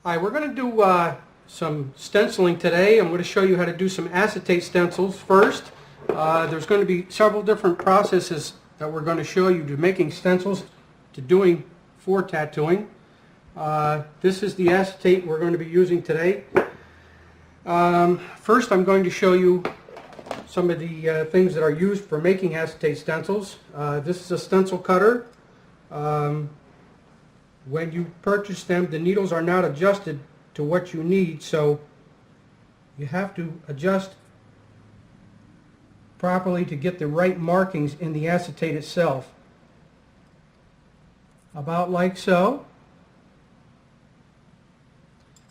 Hi, we're going to do some stenciling today. I'm going to show you how to do some acetate stencils first. There's going to be several different processes that we're going to show you to making stencils to doing for tattooing. This is the acetate we're going to be using today. First I'm going to show you some of the things that are used for making acetate stencils. This is a stencil cutter. When you purchase them, the needles are not adjusted to what you need, so you have to adjust properly to get the right markings in the acetate itself. About like so.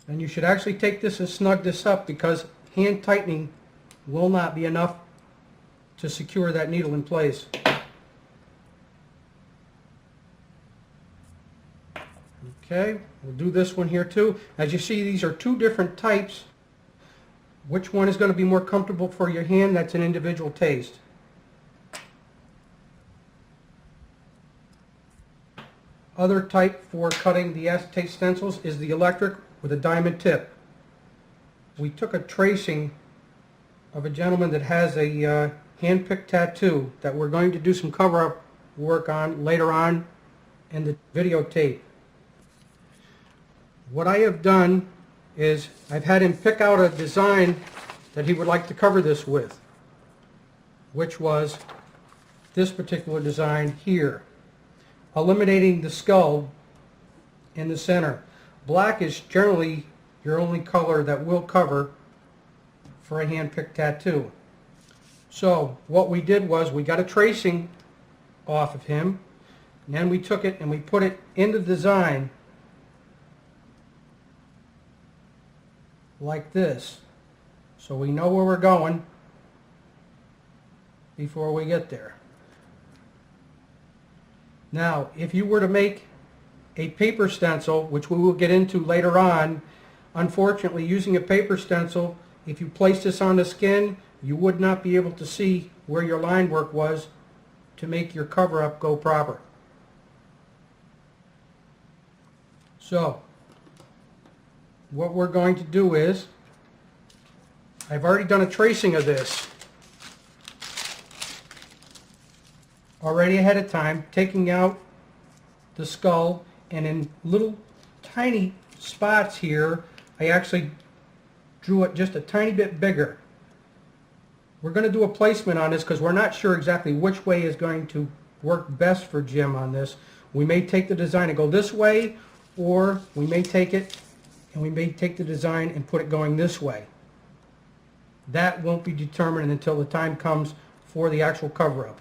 And you should actually take this and snug this up, because hand tightening will not be enough to secure that needle in place. Okay, we'll do this one here too. As you see, these are two different types. Which one is going to be more comfortable for your hand? That's an individual taste. Other type for cutting the acetate stencils is the electric with a diamond tip. We took a tracing of a gentleman that has a hand-picked tattoo that we're going to do some cover-up work on later on in the videotape. What I have done is I've had him pick out a design that he would like to cover this with, which was this particular design here, eliminating the skull in the center. Black is generally your only color that will cover for a hand-picked tattoo. So what we did was we got a tracing off of him, and then we took it and we put it in the design like this, so we know where we're going before we get there. Now, if you were to make a paper stencil, which we will get into later on, unfortunately, using a paper stencil, if you place this on the skin, you would not be able to see where your line work was to make your cover-up go proper. So, what we're going to do is, I've already done a tracing of this already ahead of time, taking out the skull, and in little tiny spots here I actually drew it just a tiny bit bigger. We're going to do a placement on this because we're not sure exactly which way is going to work best for Jim on this. We may take the design and go this way, or we may take it and we may take the design and put it going this way. That won't be determined until the time comes for the actual cover-up.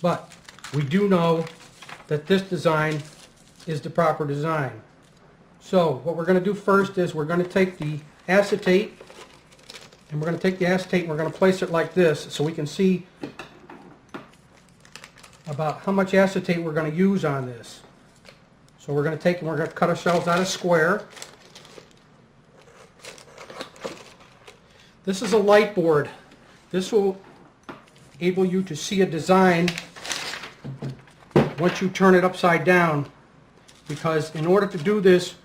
But we do know that this design is the proper design. So what we're going to do first is we're going to take the acetate, and we're going to take the acetate and we're going to place it like this so we can see about how much acetate we're going to use on this. So we're going to take and we're going to cut ourselves out a square. This is a light board. This will enable you to see a design once you turn it upside down, because in order to do this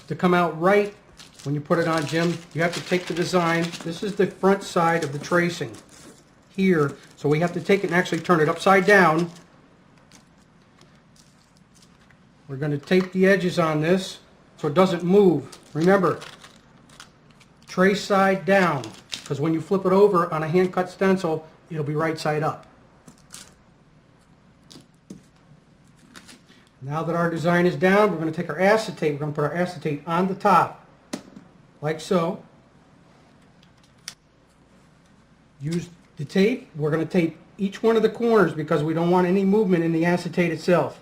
to come out right when you put it on, Jim, you have to take the design. This is the front side of the tracing here, so we have to take it and actually turn it upside down. We're going to tape the edges on this so it doesn't move. Remember, trace side down, because when you flip it over on a hand-cut stencil, it'll be right side up. Now that our design is down, we're going to take our acetate. We're going to put our acetate on the top, like so. Use the tape. We're going to tape each one of the corners because we don't want any movement in the acetate itself.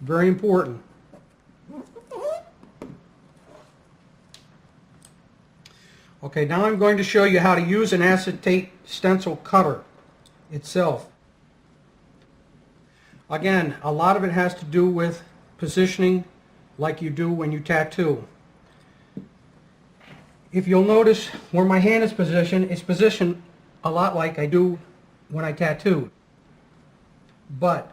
Very important. Okay, now I'm going to show you how to use an acetate stencil cutter itself. Again, a lot of it has to do with positioning, like you do when you tattoo. If you'll notice where my hand is positioned, it's positioned a lot like I do when I tattoo. But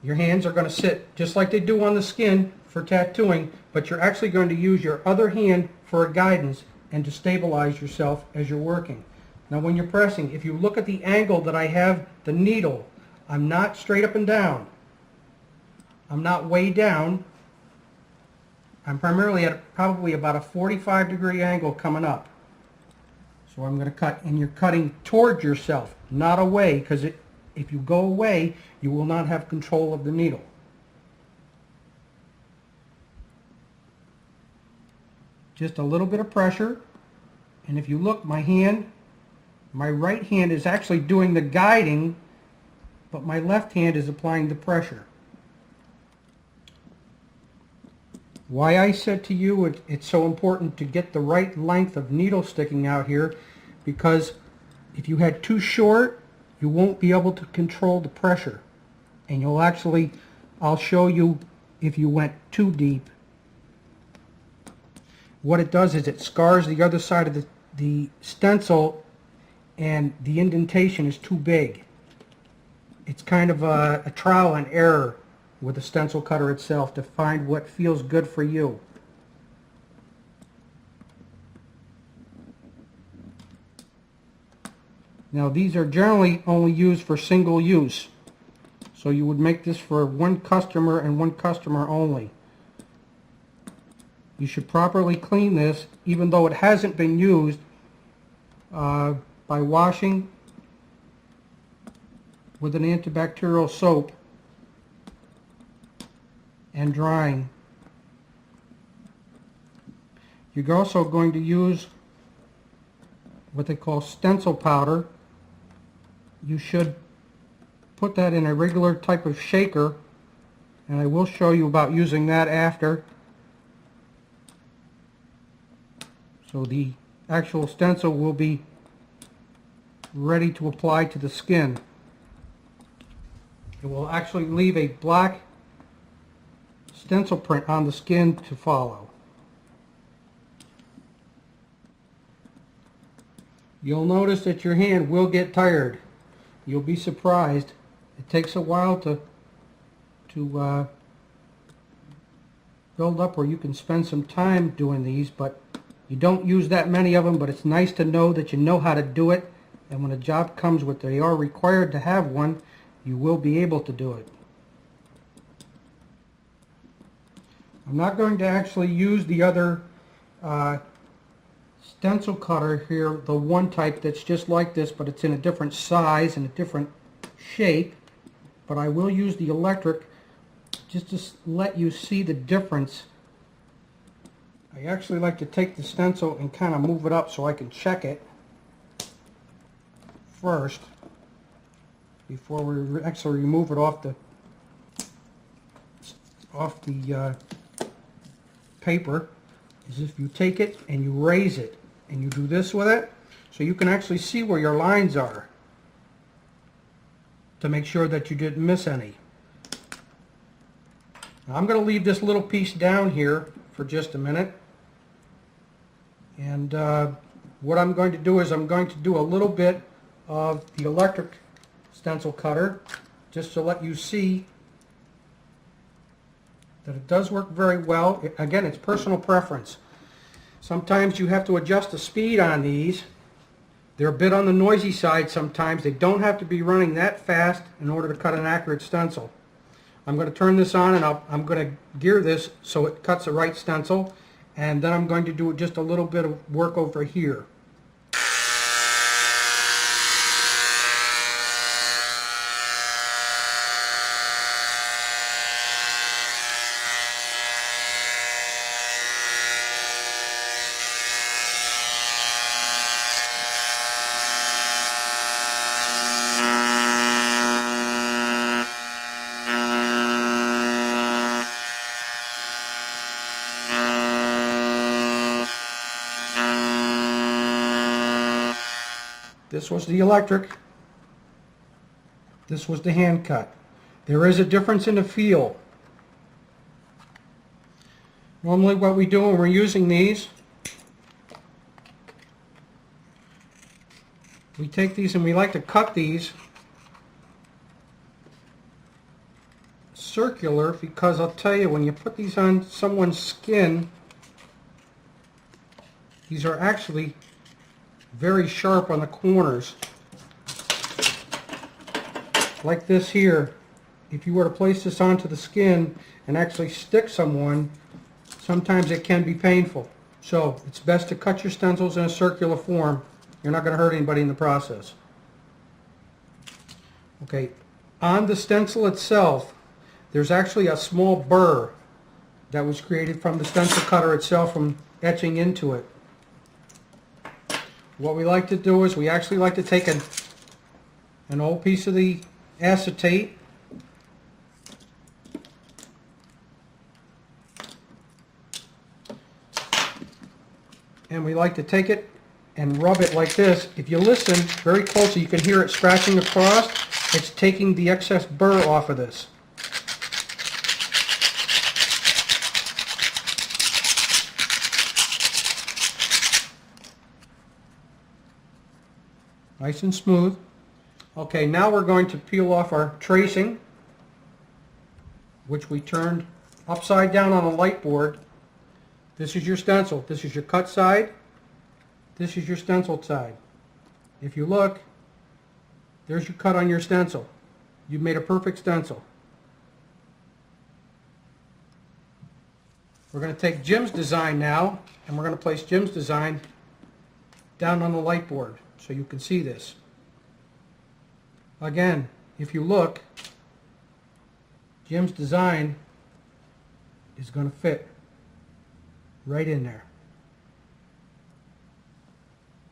Your hands are going to sit just like they do on the skin for tattooing, but you're actually going to use your other hand for a guidance and to stabilize yourself as you're working. Now when you're pressing, if you look at the angle that I have the needle, I'm not straight up and down. I'm not way down. I'm primarily at probably about a 45-degree angle coming up. So I'm going to cut, and you're cutting towards yourself, not away, because if you go away, you will not have control of the needle. Just a little bit of pressure, and if you look, my right hand is actually doing the guiding, but my left hand is applying the pressure. Why I said to you it's so important to get the right length of needle sticking out here, because if you had too short, you won't be able to control the pressure. And you'll actually, I'll show you if you went too deep. What it does is it scars the other side of the stencil, and the indentation is too big. It's kind of a trial and error with the stencil cutter itself to find what feels good for you. Now these are generally only used for single use, so you would make this for one customer and one customer only. You should properly clean this, even though it hasn't been used, by washing with an antibacterial soap and drying. You're also going to use what they call stencil powder. You should put that in a regular type of shaker, and I will show you about using that after. So the actual stencil will be ready to apply to the skin. It will actually leave a black stencil print on the skin to follow. You'll notice that your hand will get tired. You'll be surprised. It takes a while to build up where you can spend some time doing these, but you don't use that many of them, but it's nice to know that you know how to do it, and when a job comes with they are required to have one, you will be able to do it. I'm not going to actually use the other stencil cutter here, the one type that's just like this, but it's in a different size and a different shape. But I will use the electric just to let you see the difference. I actually like to take the stencil and kind of move it up so I can check it first before we actually remove it off the paper. Is if you take it and you raise it and you do this with it, so you can actually see where your lines are to make sure that you didn't miss any. Now I'm going to leave this little piece down here for just a minute, and what I'm going to do is I'm going to do a little bit of the electric stencil cutter just to let you see that it does work very well. Again, it's personal preference. Sometimes you have to adjust the speed on these. They're a bit on the noisy side sometimes. They don't have to be running that fast in order to cut an accurate stencil. I'm going to turn this on, and I'm going to gear this so it cuts the right stencil, and then I'm going to do just a little bit of work over here. This was the electric. This was the hand cut. There is a difference in the feel. Normally what we do when we're using these, we take these and we like to cut these circular because I'll tell you, when you put these on someone's skin, these are actually very sharp on the corners. Like this here. If you were to place this onto the skin and actually stick someone, sometimes it can be painful. So it's best to cut your stencils in a circular form. You're not going to hurt anybody in the process. Okay, on the stencil itself, there's actually a small burr that was created from the stencil cutter itself from etching into it. What we like to do is we actually like to take an old piece of the acetate, and we like to take it and rub it like this. If you listen very closely, you can hear it scratching across. It's taking the excess burr off of this. Nice and smooth. Okay, now we're going to peel off our tracing, which we turned upside down on a light board. This is your stencil. This is your cut side. This is your stenciled side. If you look, there's your cut on your stencil. You've made a perfect stencil. We're going to take Jim's design now, and we're going to place Jim's design down on the light board so you can see this. Again, if you look, Jim's design is going to fit right in there.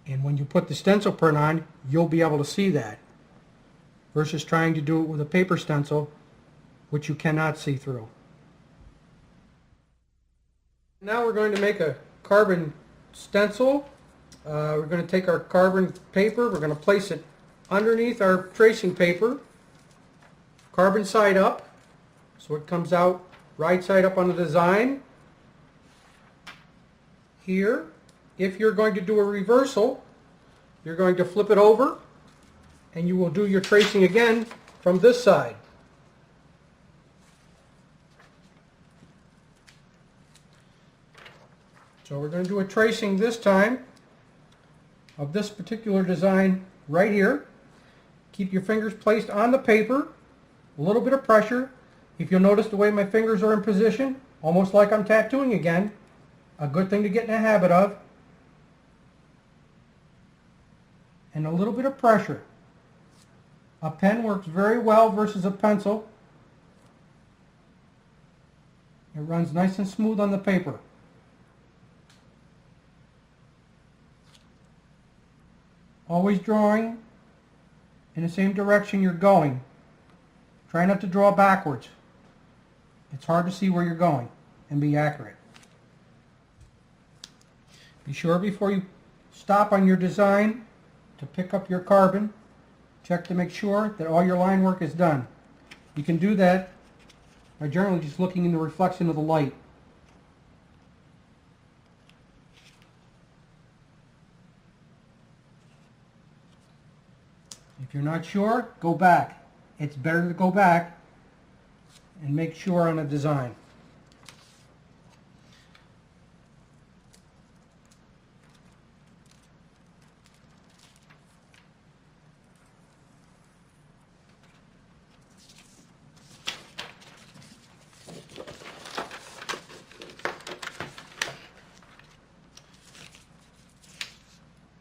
And when you put the stencil print on, you'll be able to see that, versus trying to do it with a paper stencil, which you cannot see through. Now we're going to make a carbon stencil. We're going to take our carbon paper, we're going to place it underneath our tracing paper, carbon side up, so it comes out right side up on the design. Here, if you're going to do a reversal, you're going to flip it over and you will do your tracing again from this side. So we're going to do a tracing this time of this particular design right here. Keep your fingers placed on the paper, a little bit of pressure. If you'll notice the way my fingers are in position, almost like I'm tattooing again, a good thing to get in the habit of. And a little bit of pressure. A pen works very well versus a pencil. It runs nice and smooth on the paper. Always drawing in the same direction you're going. Try not to draw backwards. It's hard to see where you're going and be accurate. Be sure before you stop on your design to pick up your carbon. Check to make sure that all your line work is done. You can do that by generally just looking in the reflection of the light. If you're not sure, go back. It's better to go back and make sure on a design.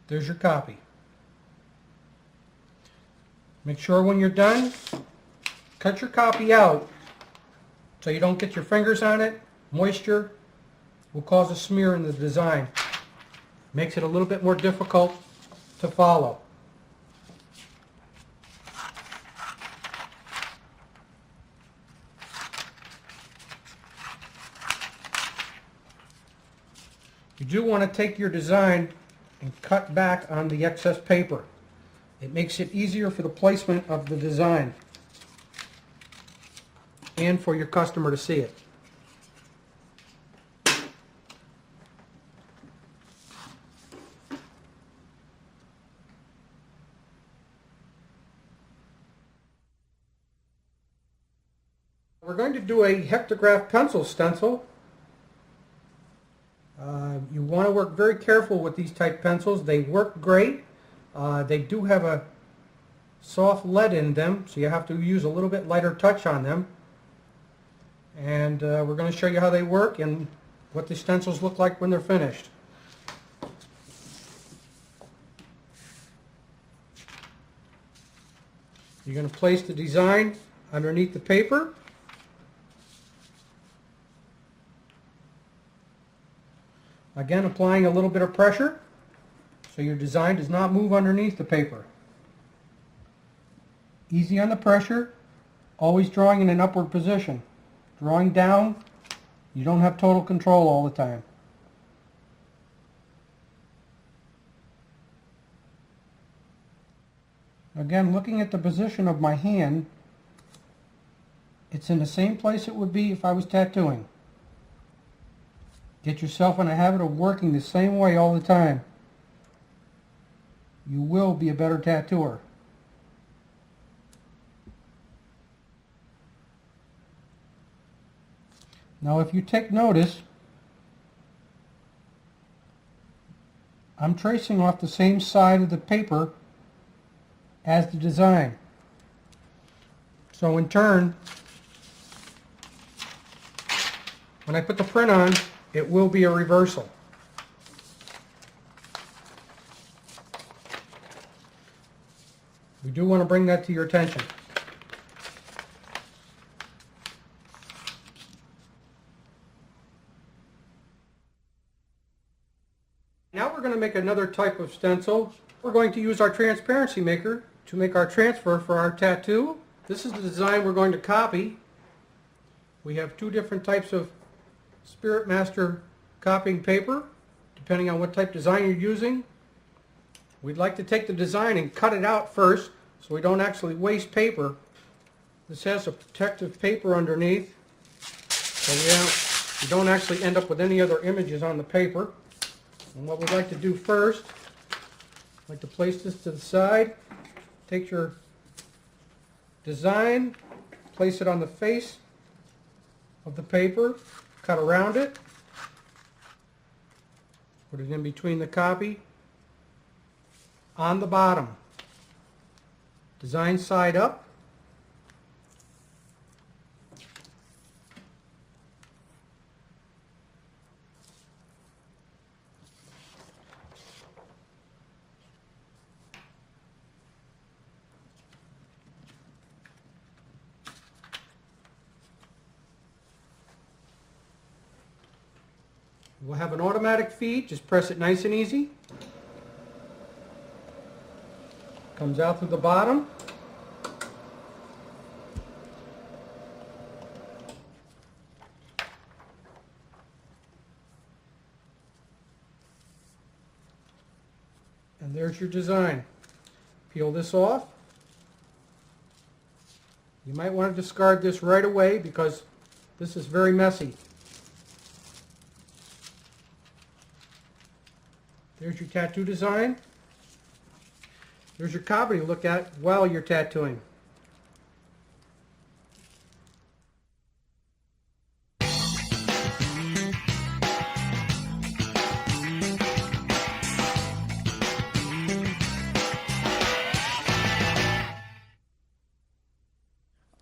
There's your copy. Make sure when you're done, cut your copy out so you don't get your fingers on it. Moisture will cause a smear in the design. Makes it a little bit more difficult to follow. You do want to take your design and cut back on the excess paper. It makes it easier for the placement of the design and for your customer to see it. We're We're going to do a hectograph pencil stencil. You want to work very careful with these type pencils. They work great. They do have a soft lead in them, so you have to use a little bit lighter touch on them. And we're going to show you how they work and what the stencils look like when they're finished. You're going to place the design underneath the paper. Again, applying a little bit of pressure so your design does not move underneath the paper. Easy on the pressure, always drawing in an upward position. Drawing down, you don't have total control all the time. Again, looking at the position of my hand, it's in the same place it would be if I was tattooing. Get yourself in a habit of working the same way all the time. You will be a better tattooer. Now if you take notice, I'm tracing off the same side of the paper as the design. So in turn, when I put the print on, it will be a reversal. We do want to bring that to your attention. Now we're going to make another type of stencil. We're going to use our transparency maker to make our transfer for our tattoo. This is the design we're going to copy. We have two different types of Spirit Master copying paper, depending on what type design you're using. We'd like to take the design and cut it out first so we don't actually waste paper. This has a protective paper underneath, so we don't actually end up with any other images on the paper. And what we'd like to do first, I'd like to place this to the side. Take your design, place it on the face of the paper, cut around it, put it in between the copy, on the bottom. Design side up. We'll have an automatic feed, just press it nice and easy. Comes out through the bottom. And there's your design. Peel this off. You might want to discard this right away because this is very messy. There's your tattoo design. There's your copy to look at while you're tattooing.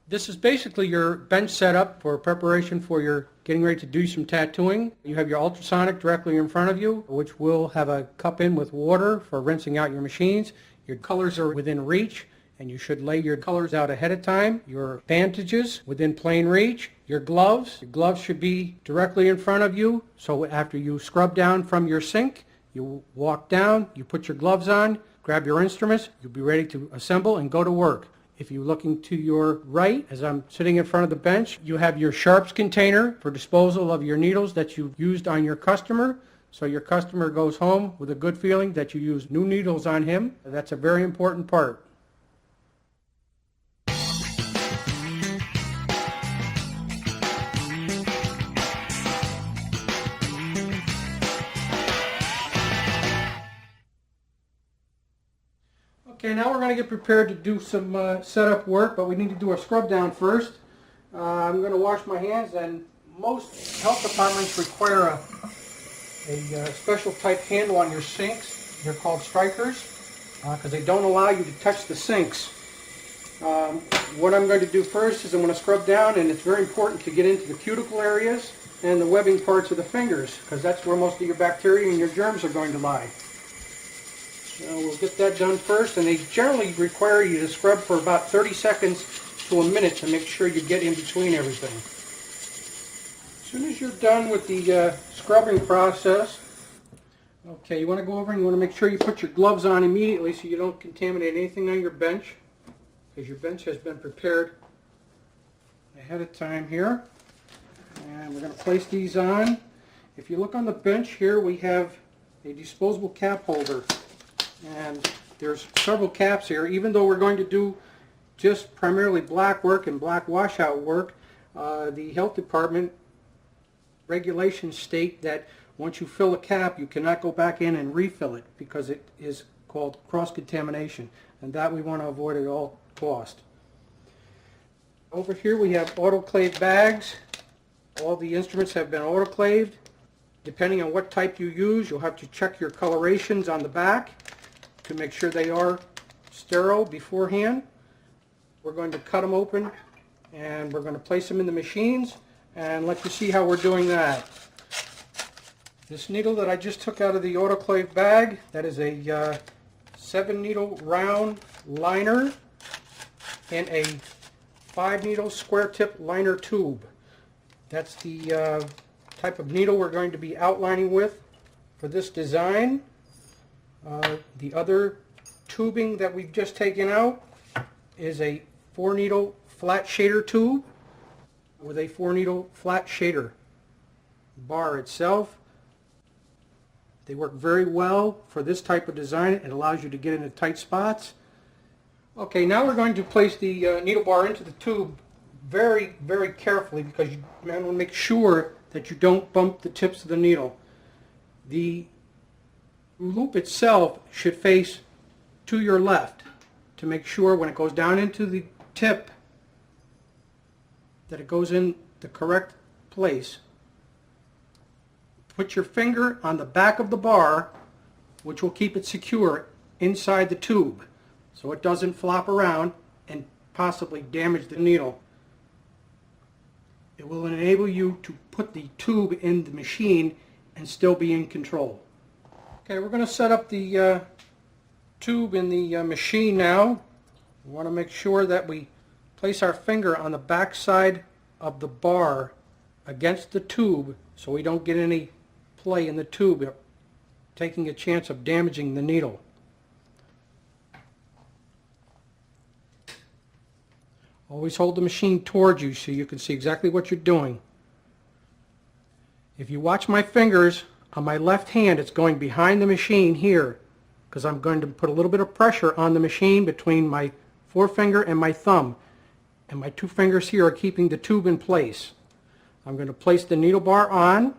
This is basically your bench setup for preparation for your getting ready to do some tattooing. You have your ultrasonic directly in front of you, which will have a cup in with water for rinsing out your machines. Your colors are within reach, and you should lay your colors out ahead of time. Your bandages within plain reach. Your gloves should be directly in front of you, so after you scrub down from your sink, you walk down, you put your gloves on, grab your instruments, you'll be ready to assemble and go to work. If you're looking to your right, as I'm sitting in front of the bench, you have your sharps container for disposal of your needles that you've used on your customer. So your customer goes home with a good feeling that you used new needles on him. That's a very important part. Okay, now we're going to get prepared to do some setup work, but we need to do a scrub down first. I'm going to wash my hands, and most health departments require a special type handle on your sinks. They're called strikers because they don't allow you to touch the sinks. What I'm going to do first is I'm going to scrub down, and it's very important to get into the cuticle areas and the webbing parts of the fingers because that's where most of your bacteria and your germs are going to lie. So we'll get that done first, and they generally require you to scrub for about 30 seconds to a minute to make sure you get in between everything. As soon as you're done with the scrubbing process, okay, you want to go over and you want to make sure you put your gloves on immediately so you don't contaminate anything on your bench, because your bench has been prepared ahead of time here. And we're going to place these on. If you look on the bench here, we have a disposable cap holder, and there's several caps here. Even though we're going to do just primarily black work and black washout work, the health department regulations state that once you fill a cap, you cannot go back in and refill it because it is called cross-contamination, and that we want to avoid at all cost. Over here we have autoclave bags. All the instruments have been autoclaved. Depending on what type you use, you'll have to check your colorations on the back to make sure they are sterile beforehand. We're going to cut them open, and we're going to place them in the machines and let you see how we're doing that. This needle that I just took out of the autoclave bag, that is a 7-needle round liner and a 5-needle square tip liner tube. That's the type of needle we're going to be outlining with for this design. The other tubing that we've just taken out is a 4-needle flat shader tube with a 4-needle flat shader bar itself. They work very well for this type of design. It allows you to get into tight spots. Okay, now we're going to place the needle bar into the tube very, very carefully because you want to make sure that you don't bump the tips of the needle. The loop itself should face to your left to make sure when it goes down into the tip that it goes in the correct place. Put your finger on the back of the bar, which will keep it secure inside the tube so it doesn't flop around and possibly damage the needle. It will enable you to put the tube in the machine and still be in control. Okay, we're going to set up the tube in the machine now. We want to make sure that we place our finger on the back side of the bar against the tube so we don't get any play in the tube, taking a chance of damaging the needle. Always hold the machine towards you so you can see exactly what you're doing. If you watch my fingers on my left hand, it's going behind the machine here because I'm going to put a little bit of pressure on the machine between my forefinger and my thumb, and my 2 fingers here are keeping the tube in place. I'm going to place the needle bar on,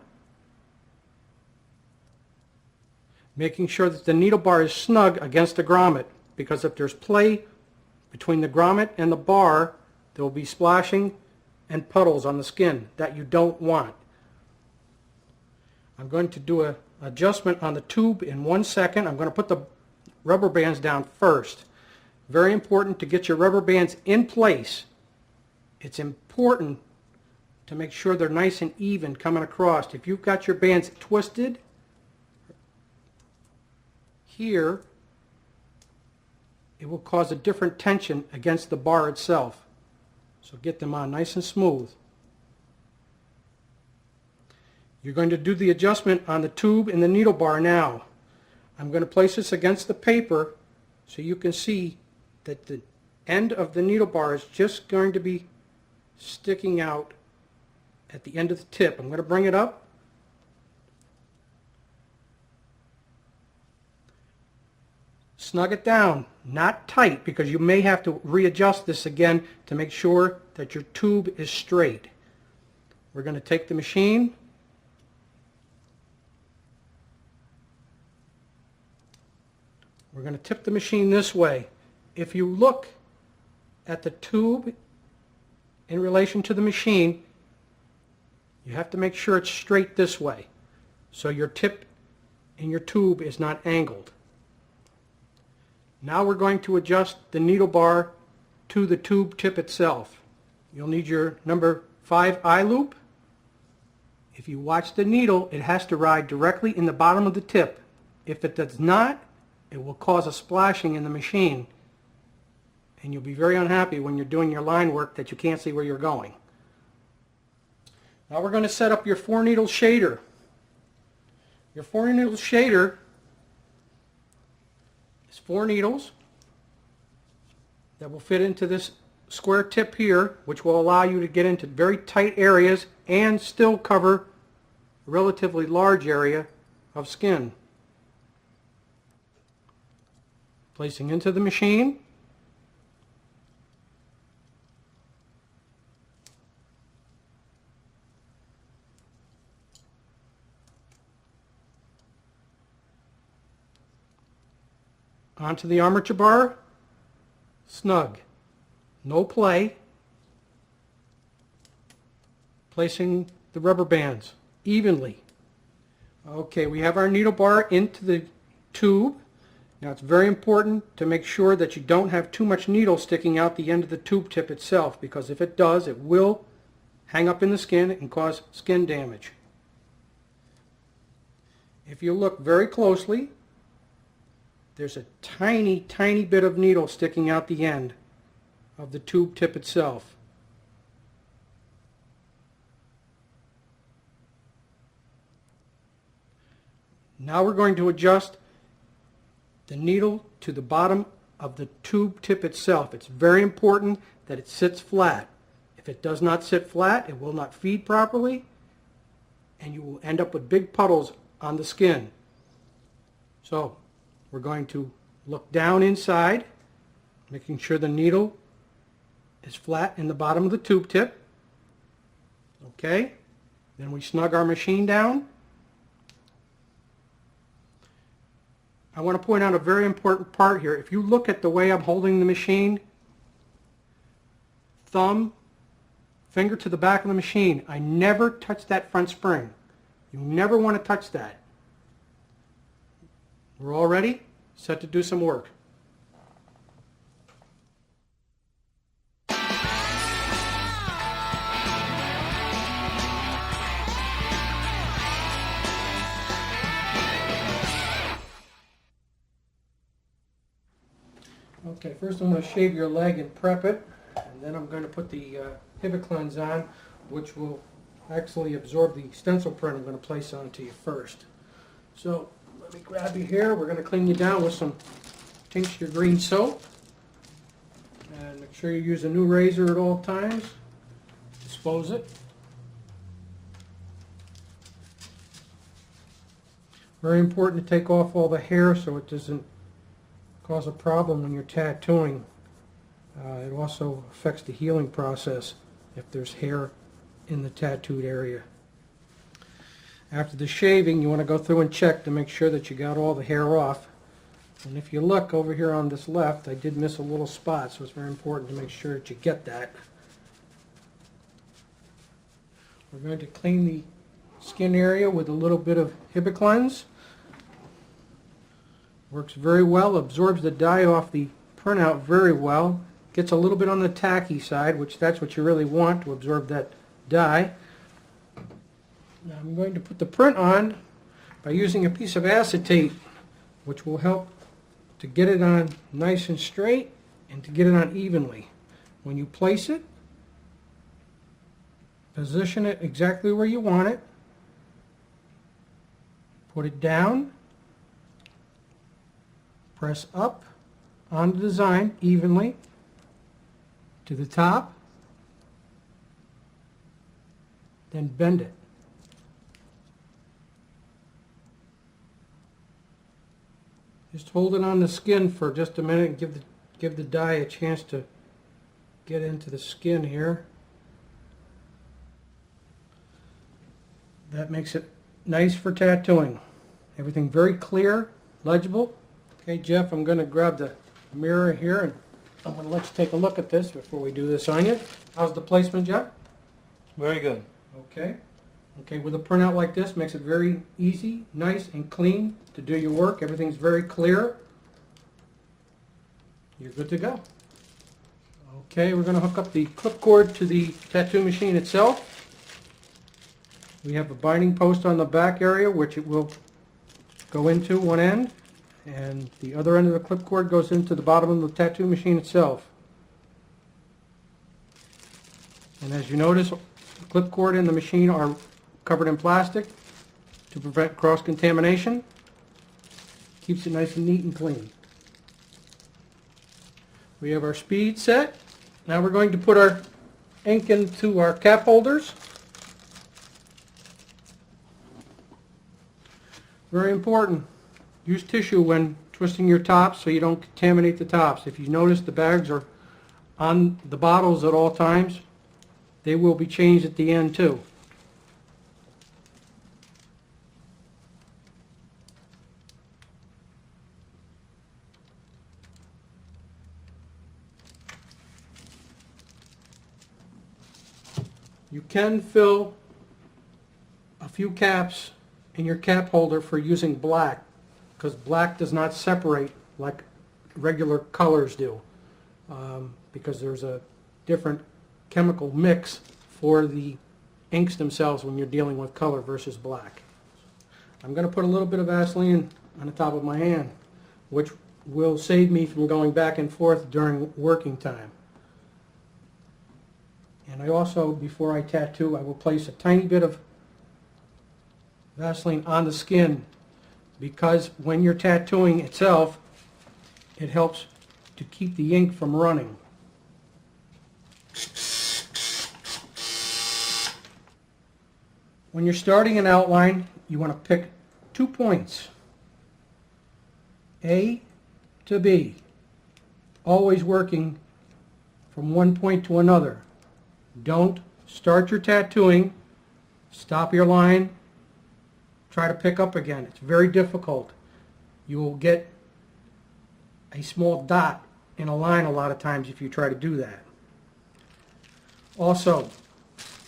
making sure that the needle bar is snug against the grommet, because if there's play between the grommet and the bar, there will be splashing and puddles on the skin that you don't want. I'm going to do an adjustment on the tube in 1 second. I'm going to put the rubber bands down first. Very important to get your rubber bands in place. It's important to make sure they're nice and even coming across. If you've got your bands twisted here, it will cause a different tension against the bar itself. So get them on nice and smooth. You're going to do the adjustment on the tube and the needle bar now. I'm going to place this against the paper so you can see that the end of the needle bar is just going to be sticking out at the end of the tip. I'm going to bring it up. Snug it down, not tight, because you may have to readjust this again to make sure that your tube is straight. We're going to take the machine, we're going to tip the machine this way. If you look at the tube in relation to the machine, you have to make sure it's straight this way, so your tip in your tube is not angled. Now we're going to adjust the needle bar to the tube tip itself. You'll need your number 5 eye loop. If you watch the needle, it has to ride directly in the bottom of the tip. If it does not, it will cause a splashing in the machine, and you'll be very unhappy when you're doing your line work that you can't see where you're going. Now we're going to set up your 4-needle shader. Your 4-needle shader is 4 needles that will fit into this square tip here, which will allow you to get into very tight areas and still cover a relatively large area of skin. Placing into the machine. Onto the armature bar, snug, no play. Placing the rubber bands evenly. Okay, we have our needle bar into the tube. Now it's very important to make sure that you don't have too much needle sticking out the end of the tube tip itself, because if it does, it will hang up in the skin and cause skin damage. If you look very closely, there's a tiny, tiny bit of needle sticking out the end of the tube tip itself. Now we're going to adjust the needle to the bottom of the tube tip itself. It's very important that it sits flat. If it does not sit flat, it will not feed properly, and you will end up with big puddles on the skin. So we're going to look down inside, making sure the needle is flat in the bottom of the tube tip. Okay, then we snug our machine down. I want to point out a very important part here. If you look at the way I'm holding the machine, thumb, finger to the back of the machine, I never touch that front spring. You never want to touch that. We're all ready? Set to do some work. Okay, first I'm going to shave your leg and prep it, and then I'm going to put the Hibiclens on, which will actually absorb the stencil print I'm going to place onto you first. So let me grab you here. We're going to clean you down with some tincture green soap, and make sure you use a new razor at all times. Dispose it. Very important to take off all the hair so it doesn't cause a problem when you're tattooing. It also affects the healing process if there's hair in the tattooed area. After the shaving, you want to go through and check to make sure that you got all the hair off. And if you look over here on this left, I did miss a little spot, so it's very important to make sure that you get that. We're going to clean the skin area with a little bit of Hibiclens. Works very well, absorbs the dye off the printout very well. Gets a little bit on the tacky side, which that's what you really want, to absorb that dye. Now I'm going to put the print on by using a piece of acetate, which will help to get it on nice and straight and to get it on evenly. When you place it, position it exactly where you want it. Put it down. Press up on the design evenly to the top, then bend it. Just hold it on the skin for just a minute and give the dye a chance to get into the skin here. That makes it nice for tattooing. Everything very clear, legible. Okay, Jeff, I'm going to grab the mirror here and I'm going to let you take a look at this before we do this on you. How's the placement, Jeff? Very good. Okay. Okay, with a printout like this, makes it very easy, nice, and clean to do your work. Everything's very clear. You're good to go. Okay, we're going to hook up the clip cord to the tattoo machine itself. We have a binding post on the back area, which it will go into one end, and the other end of the clip cord goes into the bottom of the tattoo machine itself. And as you notice, the clip cord and the machine are covered in plastic to prevent cross-contamination. Keeps it nice and neat and clean. We have our speed set. Now we're going to put our ink into our cap holders. Very important. Use tissue when twisting your tops so you don't contaminate the tops. If you notice the bags are on the bottles at all times, they will be changed at the end too. You can fill a few caps in your cap holder for using black, because black does not separate like regular colors do, because there's a different chemical mix for the inks themselves when you're dealing with color versus black. I'm going to put a little bit of Vaseline on the top of my hand, which will save me from going back and forth during working time. And I also, before I tattoo, I will place a tiny bit of Vaseline on the skin, because when you're tattooing itself, it helps to keep the ink from running. When you're starting an outline, you want to pick 2 points, A to B, always working from one point to another. Don't start your tattooing, stop your line, try to pick up again. It's very difficult. You will get a small dot in a line a lot of times if you try to do that. Also,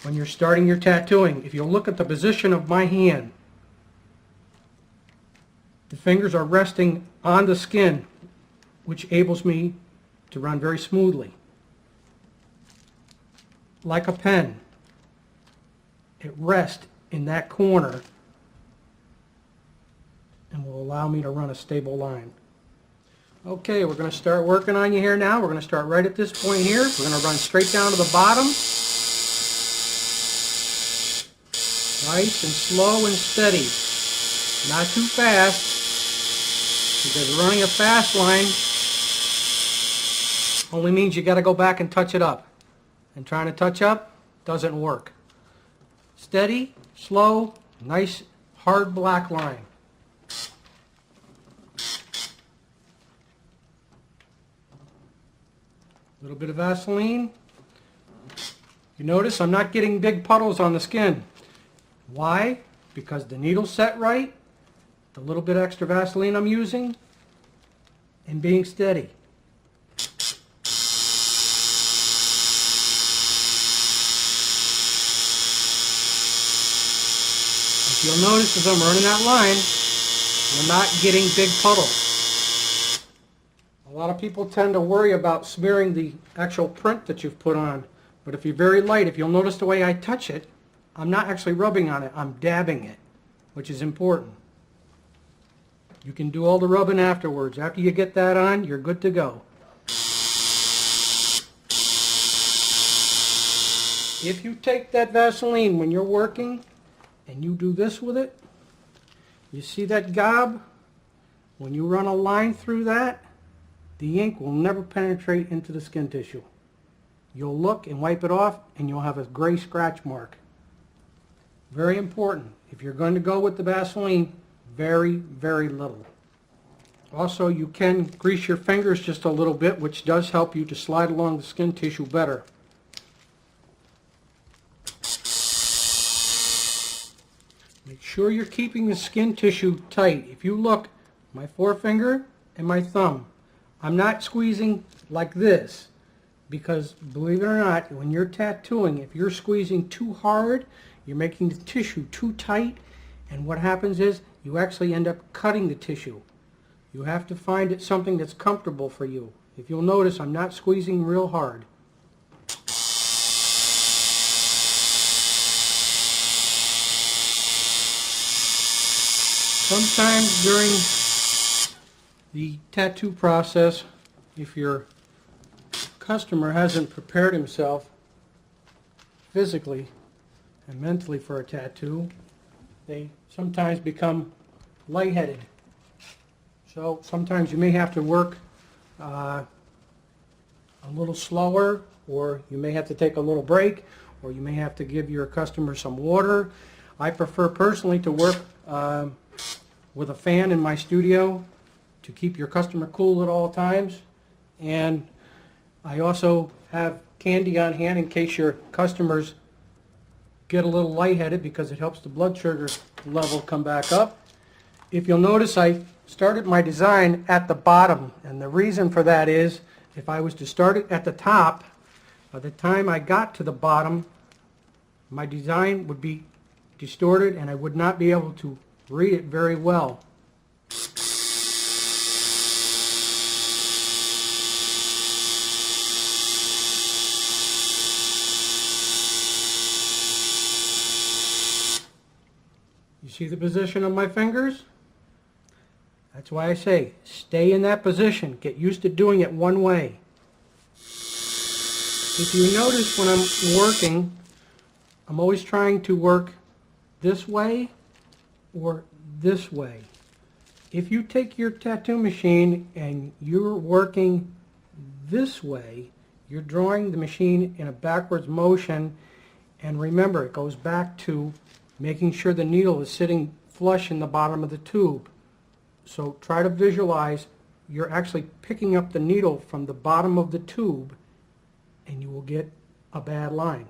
when you're starting your tattooing, if you look at the position of my hand, the fingers are resting on the skin, which enables me to run very smoothly. Like a pen, it rests in that corner and will allow me to run a stable line. Okay, we're going to start working on you here now. We're going to start right at this point here. We're going to run straight down to the bottom. Nice and slow and steady. Not too fast, because running a fast line only means you got to go back and touch it up. And trying to touch up doesn't work. Steady, slow, nice, hard black line. A little bit of Vaseline. You notice I'm not getting big puddles on the skin. Why? Because the needle's set right, the little bit extra Vaseline I'm using, and being steady. You'll notice as I'm running that line, you're not getting big puddles. A lot of people tend to worry about smearing the actual print that you've put on, but if you're very light, if you'll notice the way I touch it, I'm not actually rubbing on it, I'm dabbing it, which is important. You can do all the rubbing afterwards. After you get that on, you're good to go. If you take that Vaseline when you're working, and you do this with it, you see that gob? When you run a line through that, the ink will never penetrate into the skin tissue. You'll look and wipe it off, and you'll have a gray scratch mark. Very important. If you're going to go with the Vaseline, very, very little. Also, you can grease your fingers just a little bit, which does help you to slide along the skin tissue better. Make sure you're keeping the skin tissue tight. If you look, my forefinger and my thumb, I'm not squeezing like this, because believe it or not, when you're tattooing, if you're squeezing too hard, you're making the tissue too tight, and what happens is you actually end up cutting the tissue. You have to find it something that's comfortable for you. If you'll notice, I'm not squeezing real hard. Sometimes during the tattoo process, if your customer hasn't prepared himself physically and mentally for a tattoo, they sometimes become lightheaded. So sometimes you may have to work a little slower, or you may have to take a little break, or you may have to give your customer some water. I prefer personally to work with a fan in my studio to keep your customer cool at all times. And I also have candy on hand in case your customers get a little lightheaded, because it helps the blood sugar level come back up. If you'll notice, I started my design at the bottom, and the reason for that is if I was to start it at the top, by the time I got to the bottom, my design would be distorted and I would not be able to read it very well. You see the position of my fingers? That's why I say, stay in that position. Get used to doing it one way. If you notice when I'm working, I'm always trying to work this way or this way. If you take your tattoo machine and you're working this way, you're drawing the machine in a backwards motion, and remember, it goes back to making sure the needle is sitting flush in the bottom of the tube. So try to visualize you're actually picking up the needle from the bottom of the tube, and you will get a bad line.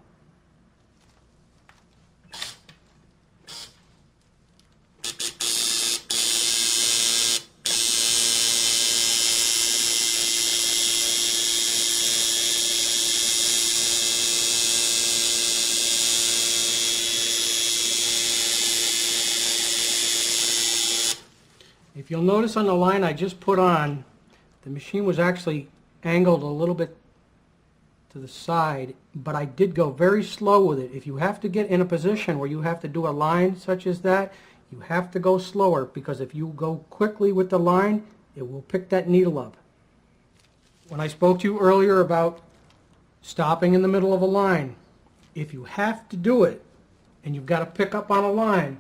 If you'll notice on the line I just put on, the machine was actually angled a little bit to the side, but I did go very slow with it. If you have to get in a position where you have to do a line such as that, you have to go slower, because if you go quickly with the line, it will pick that needle up. When I spoke to you earlier about stopping in the middle of a line, if you have to do it and you've got to pick up on a line,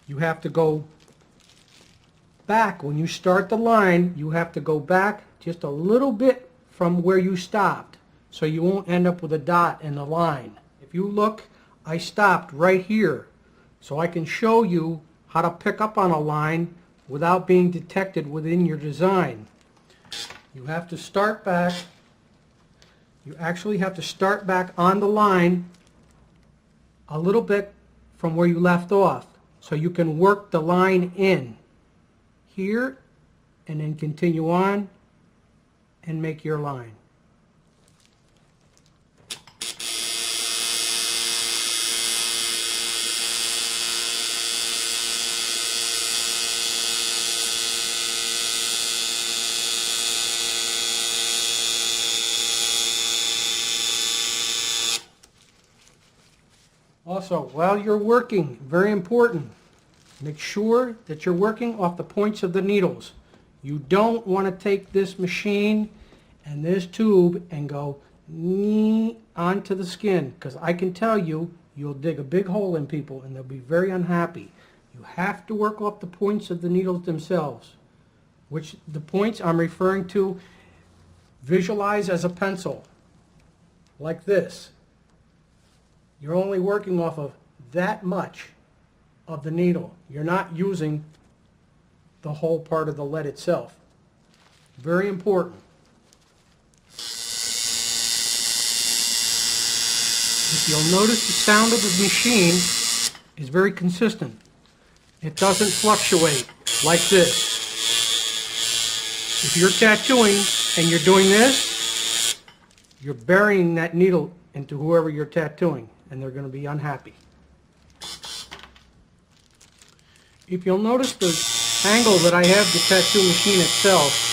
you have to go back. When you start the line, you have to go back just a little bit from where you stopped, so you won't end up with a dot in the line. If you look, I stopped right here, so I can show you how to pick up on a line without being detected within your design. You have to start back. You actually have to start back on the line a little bit from where you left off, so you can work the line in here, and then continue on and make your line. Also, while you're working, very important, make sure that you're working off the points of the needles. You don't want to take this machine and this tube and go onto the skin, because I can tell you, you'll dig a big hole in people and they'll be very unhappy. You have to work off the points of the needles themselves, which the points I'm referring to, visualize as a pencil, like this. You're only working off of that much of the needle. You're not using the whole part of the lead itself. Very important. If you'll notice, the sound of the machine is very consistent. It doesn't fluctuate like this. If you're tattooing and you're doing this, you're burying that needle into whoever you're tattooing, and they're going to be unhappy. If you'll notice the angle that I have the tattoo machine itself,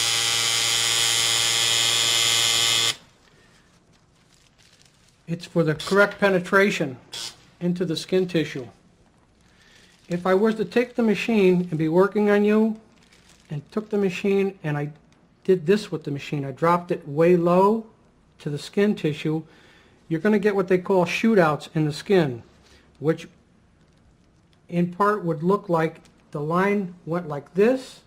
it's for the correct penetration into the skin tissue. If I was to take the machine and be working on you and took the machine and I did this with the machine, I dropped it way low to the skin tissue, you're going to get what they call shootouts in the skin, which in part would look like the line went like this,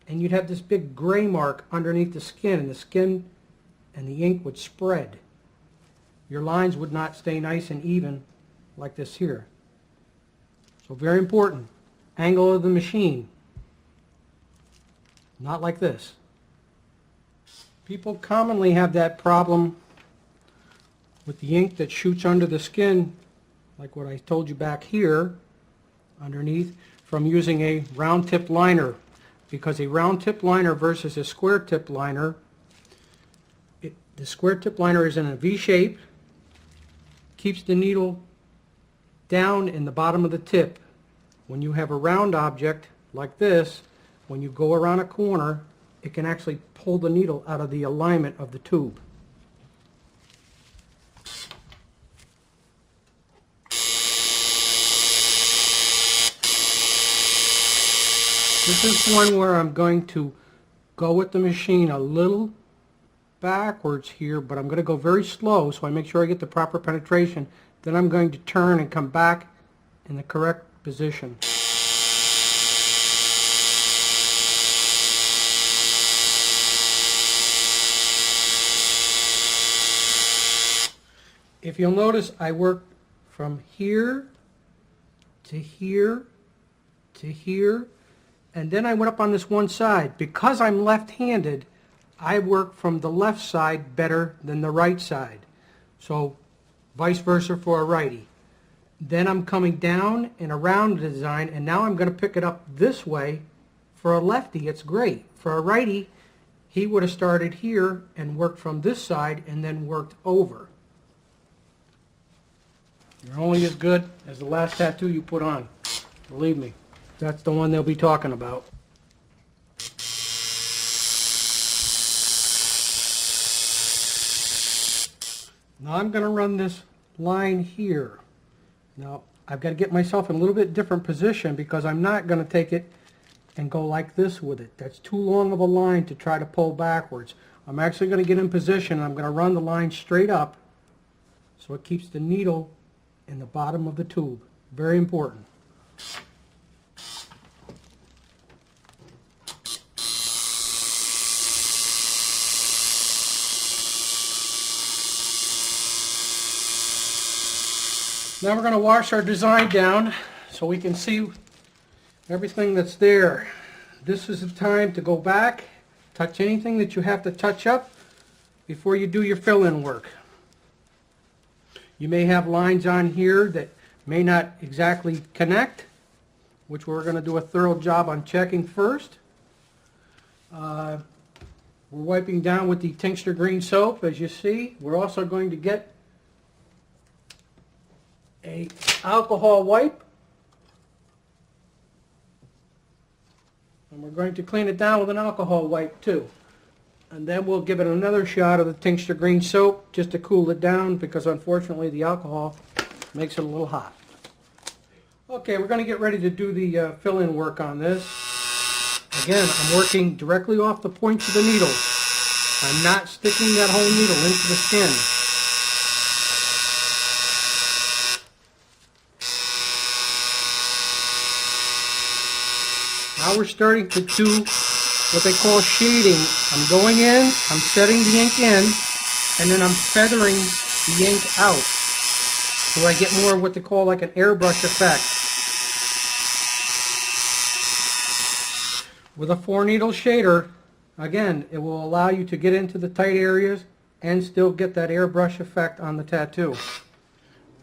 and you'd have this big gray mark underneath the skin, and the ink would spread. Your lines would not stay nice and even like this here. So very important, angle of the machine, not like this. People commonly have that problem with the ink that shoots under the skin, like what I told you back here underneath, from using a round tip liner, because a round tip liner versus a square tip liner, the square tip liner is in a V shape, keeps the needle down in the bottom of the tip. When you have a round object like this, when you go around a corner, it can actually pull the needle out of the alignment of the tube. This is one where I'm going to go with the machine a little backwards here, but I'm going to go very slow so I make sure I get the proper penetration. Then I'm going to turn and come back in the correct position. If you'll notice, I work from here to here to here, and then I went up on this one side. Because I'm left-handed, I work from the left side better than the right side. So vice versa for a righty. Then I'm coming down and around the design, and now I'm going to pick it up this way. For a lefty, it's great. For a righty, he would have started here and worked from this side and then worked over. You're only as good as the last tattoo you put on. Believe me, that's the one they'll be talking about. Now I'm going to run this line here. Now I've got to get myself in a little bit different position because I'm not going to take it and go like this with it. That's too long of a line to try to pull backwards. I'm actually going to get in position and I'm going to run the line straight up so it keeps the needle in the bottom of the tube. Very important. Now we're going to wash our design down so we can see everything that's there. This is the time to go back, touch anything that you have to touch up before you do your fill-in work. You may have lines on here that may not exactly connect, which we're going to do a thorough job on checking first. We're wiping down with the Tincture Green soap, as you see. We're also going to get an alcohol wipe, and we're going to clean it down with an alcohol wipe too. And then we'll give it another shot of the Tincture Green soap just to cool it down, because unfortunately the alcohol makes it a little hot. Okay, we're going to get ready to do the fill-in work on this. Again, I'm working directly off the points of the needle. I'm not sticking that whole needle into the skin. Now we're starting to do what they call shading. I'm going in, I'm setting the ink in, and then I'm feathering the ink out. So I get more of what they call like an airbrush effect. With a 4-needle shader, again, it will allow you to get into the tight areas and still get that airbrush effect on the tattoo.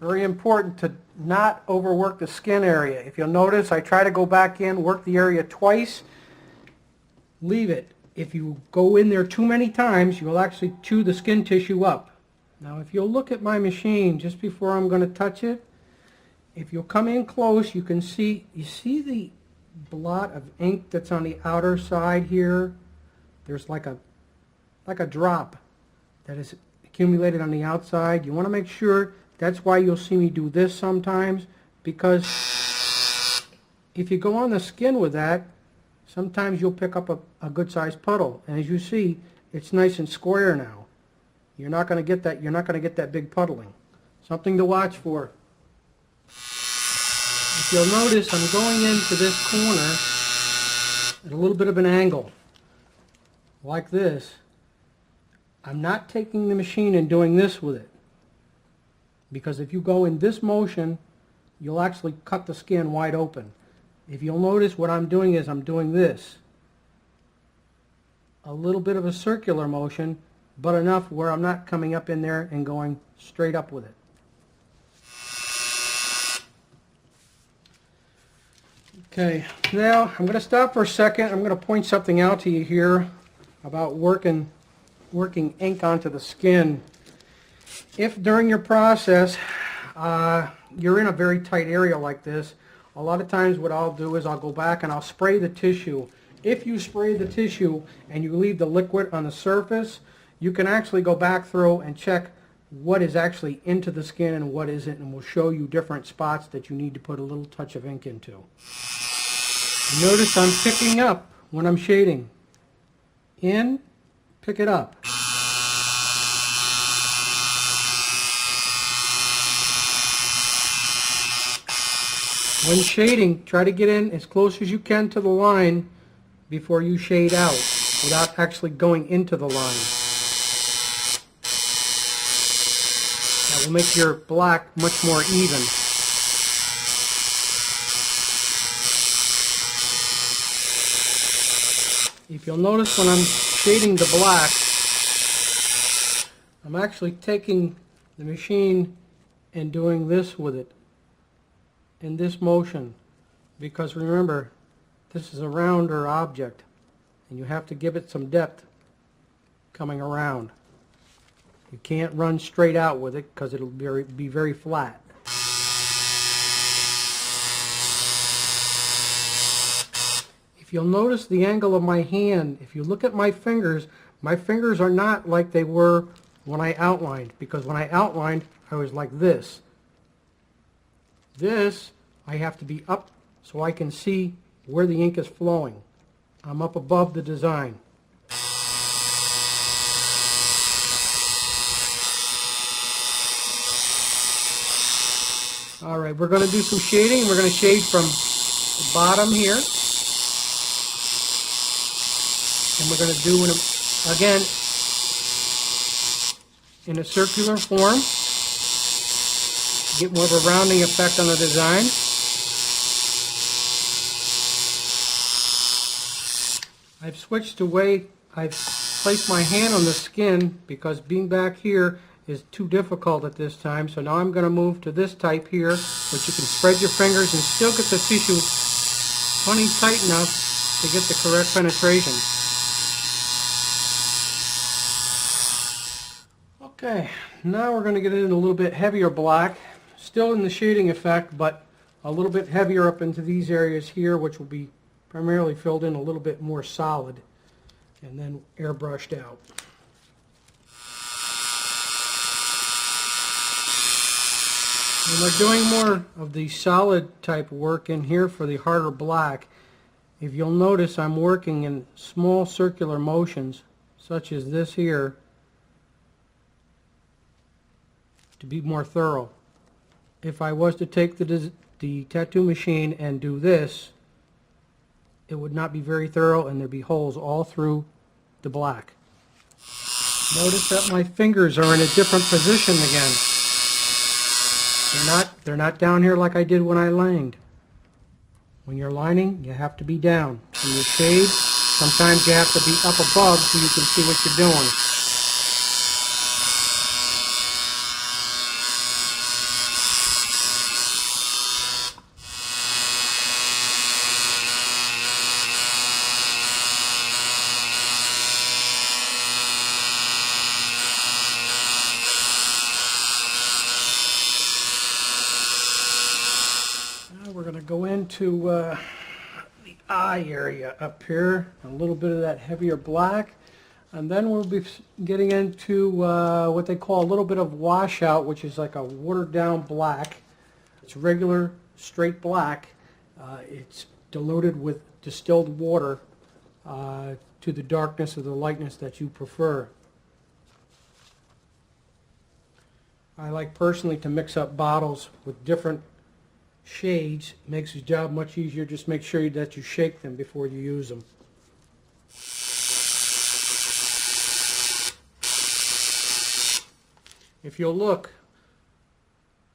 Very important to not overwork the skin area. If you'll notice, I try to go back in, work the area twice, leave it. if you go in there too many times, you'll actually chew the skin tissue up. Now if you'll look at my machine just before I'm going to touch it, if you'll come in close, you can see, you see the blot of ink that's on the outer side here? There's like a drop that is accumulated on the outside. You want to make sure, that's why you'll see me do this sometimes, because if you go on the skin with that, sometimes you'll pick up a good sized puddle. And as you see, it's nice and square now. You're not going to get that, big puddling. Something to watch for. If you'll notice, I'm going into this corner at a little bit of an angle, like this. I'm not taking the machine and doing this with it, because if you go in this motion, you'll actually cut the skin wide open. If you'll notice, what I'm doing is I'm doing this. A little bit of a circular motion, but enough where I'm not coming up in there and going straight up with it. Okay, now I'm going to stop for a second. I'm going to point something out to you here about working ink onto the skin. If during your process you're in a very tight area like this, a lot of times what I'll do is I'll go back and I'll spray the tissue. If you spray the tissue and you leave the liquid on the surface, you can actually go back through and check what is actually into the skin and what isn't, and we'll show you different spots that you need to put a little touch of ink into. Notice I'm picking up when I'm shading. In, pick it up. When shading, try to get in as close as you can to the line before you shade out, without actually going into the line. That will make your black much more even. If you'll notice, when I'm shading the black, I'm actually taking the machine and doing this with it in this motion, because remember, this is a rounder object and you have to give it some depth coming around. You can't run straight out with it because it'll be very flat. If you'll notice the angle of my hand, if you look at my fingers are not like they were when I outlined, because when I outlined, I was like this. This, I have to be up so I can see where the ink is flowing. I'm up above the design. All right, we're going to do some shading. We're going to shade from the bottom here. And we're going to do it again in a circular form. Get more of a rounding effect on the design. I've switched away. I've placed my hand on the skin because being back here is too difficult at this time. So now I'm going to move to this type here, which you can spread your fingers and still get the tissue plenty tight enough to get the correct penetration. Okay, now we're going to get into a little bit heavier black, still in the shading effect, but a little bit heavier up into these areas here, which will be primarily filled in a little bit more solid and then airbrushed out. When we're doing more of the solid type work in here for the harder black, if you'll notice, I'm working in small circular motions such as this here to be more thorough. If I was to take the tattoo machine and do this, it would not be very thorough and there'd be holes all through the black. Notice that my fingers are in a different position again. They're not down here like I did when I lined. When you're lining, you have to be down. When you shade, sometimes you have to be up above so you can see what you're doing. into the eye area up here, a little bit of that heavier black. And then we'll be getting into what they call a little bit of washout, which is like a watered down black. It's regular straight black. It's diluted with distilled water to the darkness or the lightness that you prefer. I like personally to mix up bottles with different shades. It makes the job much easier. Just make sure that you shake them before you use them. If you'll look,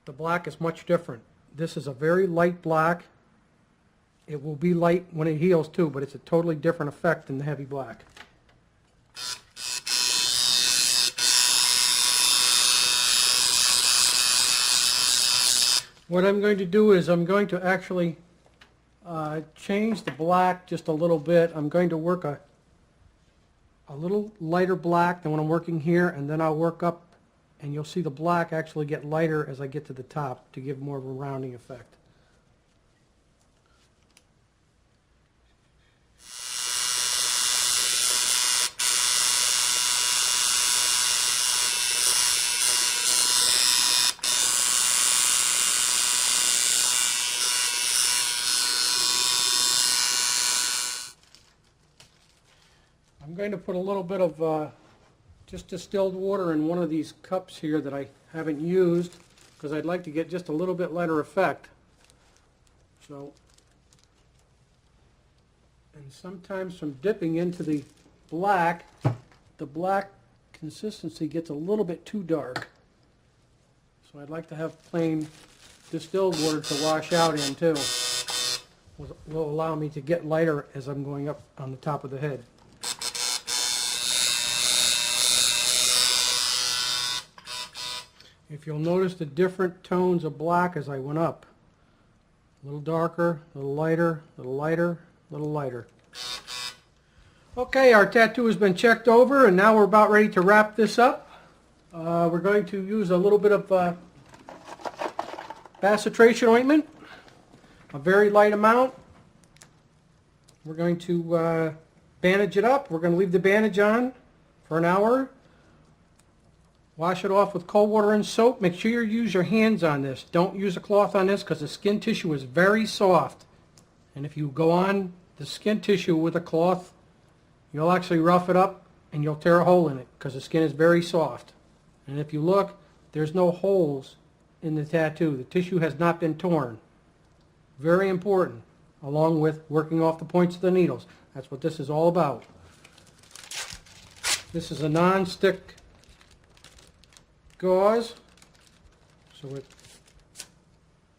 the black is much different. This is a very light black. It will be light when it heals too, but it's a totally different effect than the heavy black. What I'm going to do is I'm going to actually change the black just a little bit. I'm going to work a little lighter black than what I'm working here, and then I'll work up, and you'll see the black actually get lighter as I get to the top to give more of a rounding effect. I'm going to put a little bit of just distilled water in one of these cups here that I haven't used because I'd like to get just a little bit lighter effect. So, and sometimes from dipping into the black consistency gets a little bit too dark. So I'd like to have plain distilled water to wash out in too. Will allow me to get lighter as I'm going up on the top of the head. If you'll notice the different tones of black as I went up. A little darker, a little lighter, a little lighter, a little lighter. Okay, our tattoo has been checked over, and now we're about ready to wrap this up. We're going to use a little bit of bacitracin ointment, a very light amount. We're going to bandage it up. We're going to leave the bandage on for an hour. Wash it off with cold water and soap. Make sure you use your hands on this. Don't use a cloth on this because the skin tissue is very soft. And if you go on the skin tissue with a cloth, you'll actually rough it up and you'll tear a hole in it because the skin is very soft. And if you look, there's no holes in the tattoo. The tissue has not been torn. Very important, along with working off the points of the needles. That's what this is all about. This is a non-stick gauze, so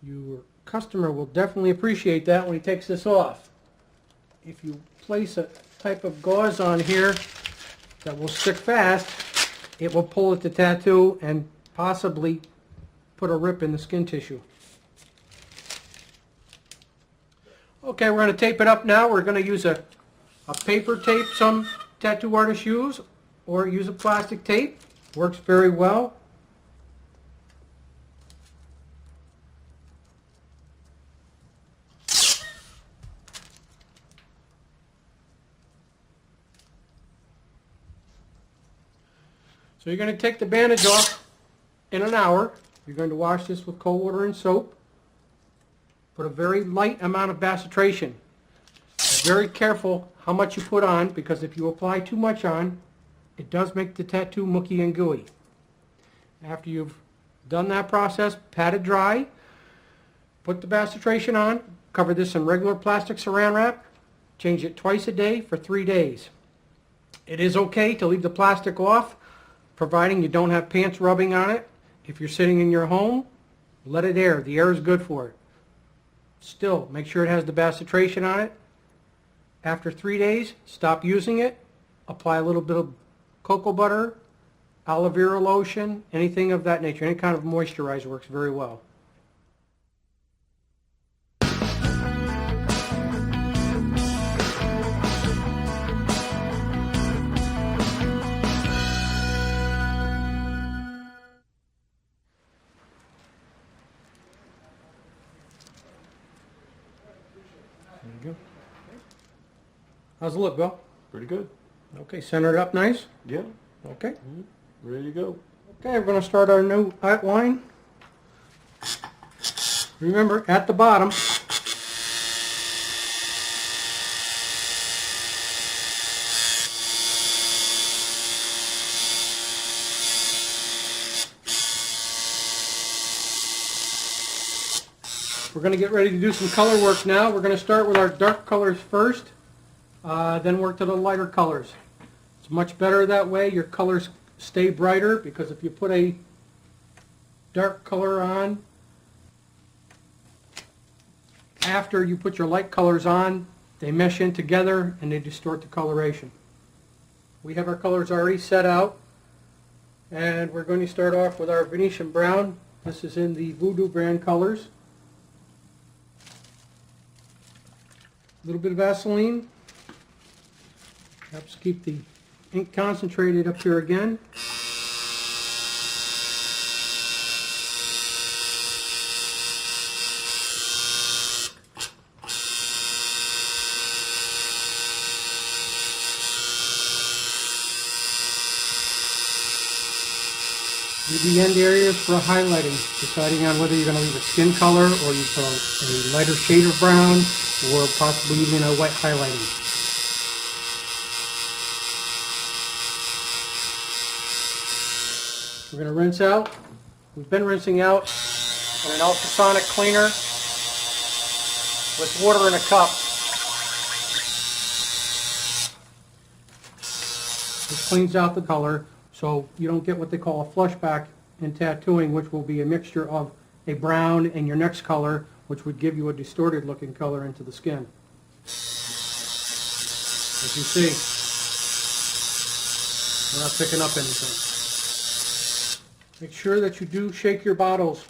your customer will definitely appreciate that when he takes this off. If you place a type of gauze on here that will stick fast, it will pull at the tattoo and possibly put a rip in the skin tissue. Okay, we're going to tape it up now. We're going to use a paper tape some tattoo artists use, or use a plastic tape. Works very well. So you're going to take the bandage off in an hour. You're going to wash this with cold water and soap. Put a very light amount of bacitracin. Be very careful how much you put on, because if you apply too much on, it does make the tattoo mucky and gooey. After you've done that process, pat it dry, put the bacitracin on, cover this in regular plastic saran wrap, change it twice a day for 3 days. It is okay to leave the plastic off, providing you don't have pants rubbing on it. If you're sitting in your home, let it air. The air is good for it. Still, make sure it has the bacitracin on it. After 3 days, stop using it. Apply a little bit of cocoa butter, aloe vera lotion, anything of that nature. Any kind of moisturizer works very well. There you go. How's it look, Bill? Pretty good. Okay, center it up nice. Yeah. Okay. Ready to go. Okay, we're going to start our new outline. Remember, at the bottom, we're going to get ready to do some color work now. We're going to start with our dark colors first, then work to the lighter colors. It's much better that way. Your colors stay brighter, because if you put a dark color on after you put your light colors on, they mesh in together and they distort the coloration. We have our colors already set out, and we're going to start off with our Venetian brown. This is in the Voodoo brand colors. A little bit of Vaseline. Helps keep the ink concentrated up here again. The end areas for highlighting, deciding on whether you're going to leave a skin color or you put a lighter shade of brown or possibly even a white highlighting. We're going to rinse out. We've been rinsing out in an ultrasonic cleaner with water in a cup. This cleans out the color, so you don't get what they call a flushback in tattooing, which will be a mixture of a brown and your next color, which would give you a distorted looking color into the skin. As you see, we're not picking up anything. Make sure that you do shake your bottles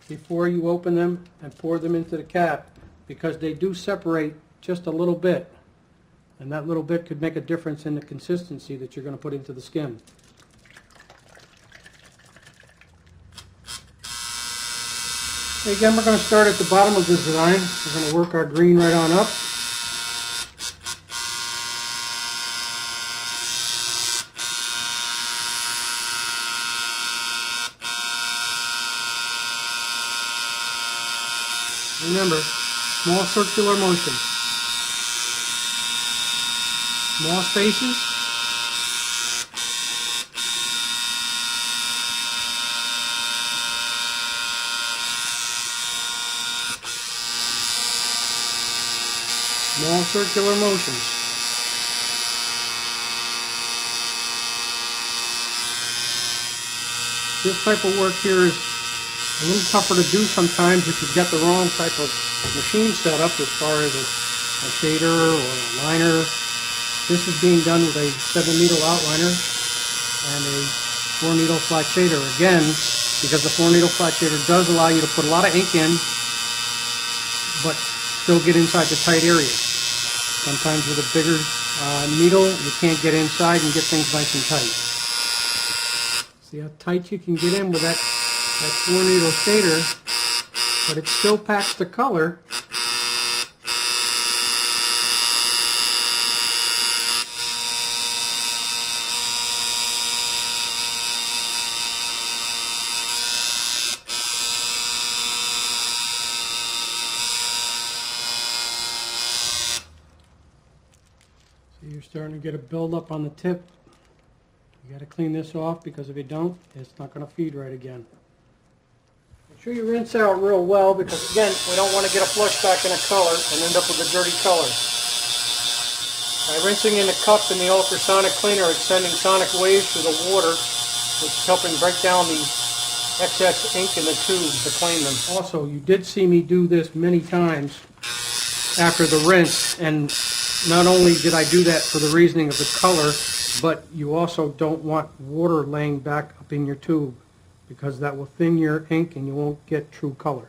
before you open them and pour them into the cap, because they do separate just a little bit. And that little bit could make a difference in the consistency that you're going to put into the skin. Okay, again, we're going to start at the bottom of the design. We're going to work our green right on up. Remember, small circular motion. Small spaces. Small circular motions. This type of work here is a little tougher to do sometimes if you've got the wrong type of machine set up, as far as a shader or a liner. This is being done with a 7-needle outliner and a 4-needle flat shader. Again, because the 4-needle flat shader does allow you to put a lot of ink in, but still get inside the tight areas. Sometimes with a bigger needle, you can't get inside and get things nice and tight. See how tight you can get in with that 4-needle shader, but it still packs the color. See, you're starting to get a buildup on the tip. You got to clean this off, because if you don't, it's not going to feed right again. Make sure you rinse out real well, because again, we don't want to get a flush back in a color and end up with a dirty color. By rinsing in the cup in the ultrasonic cleaner, it's sending sonic waves through the water, which is helping break down the excess ink in the tube to clean them. Also, you did see me do this many times after the rinse, and not only did I do that for the reasoning of the color, but you also don't want water laying back up in your tube, because that will thin your ink and you won't get true color.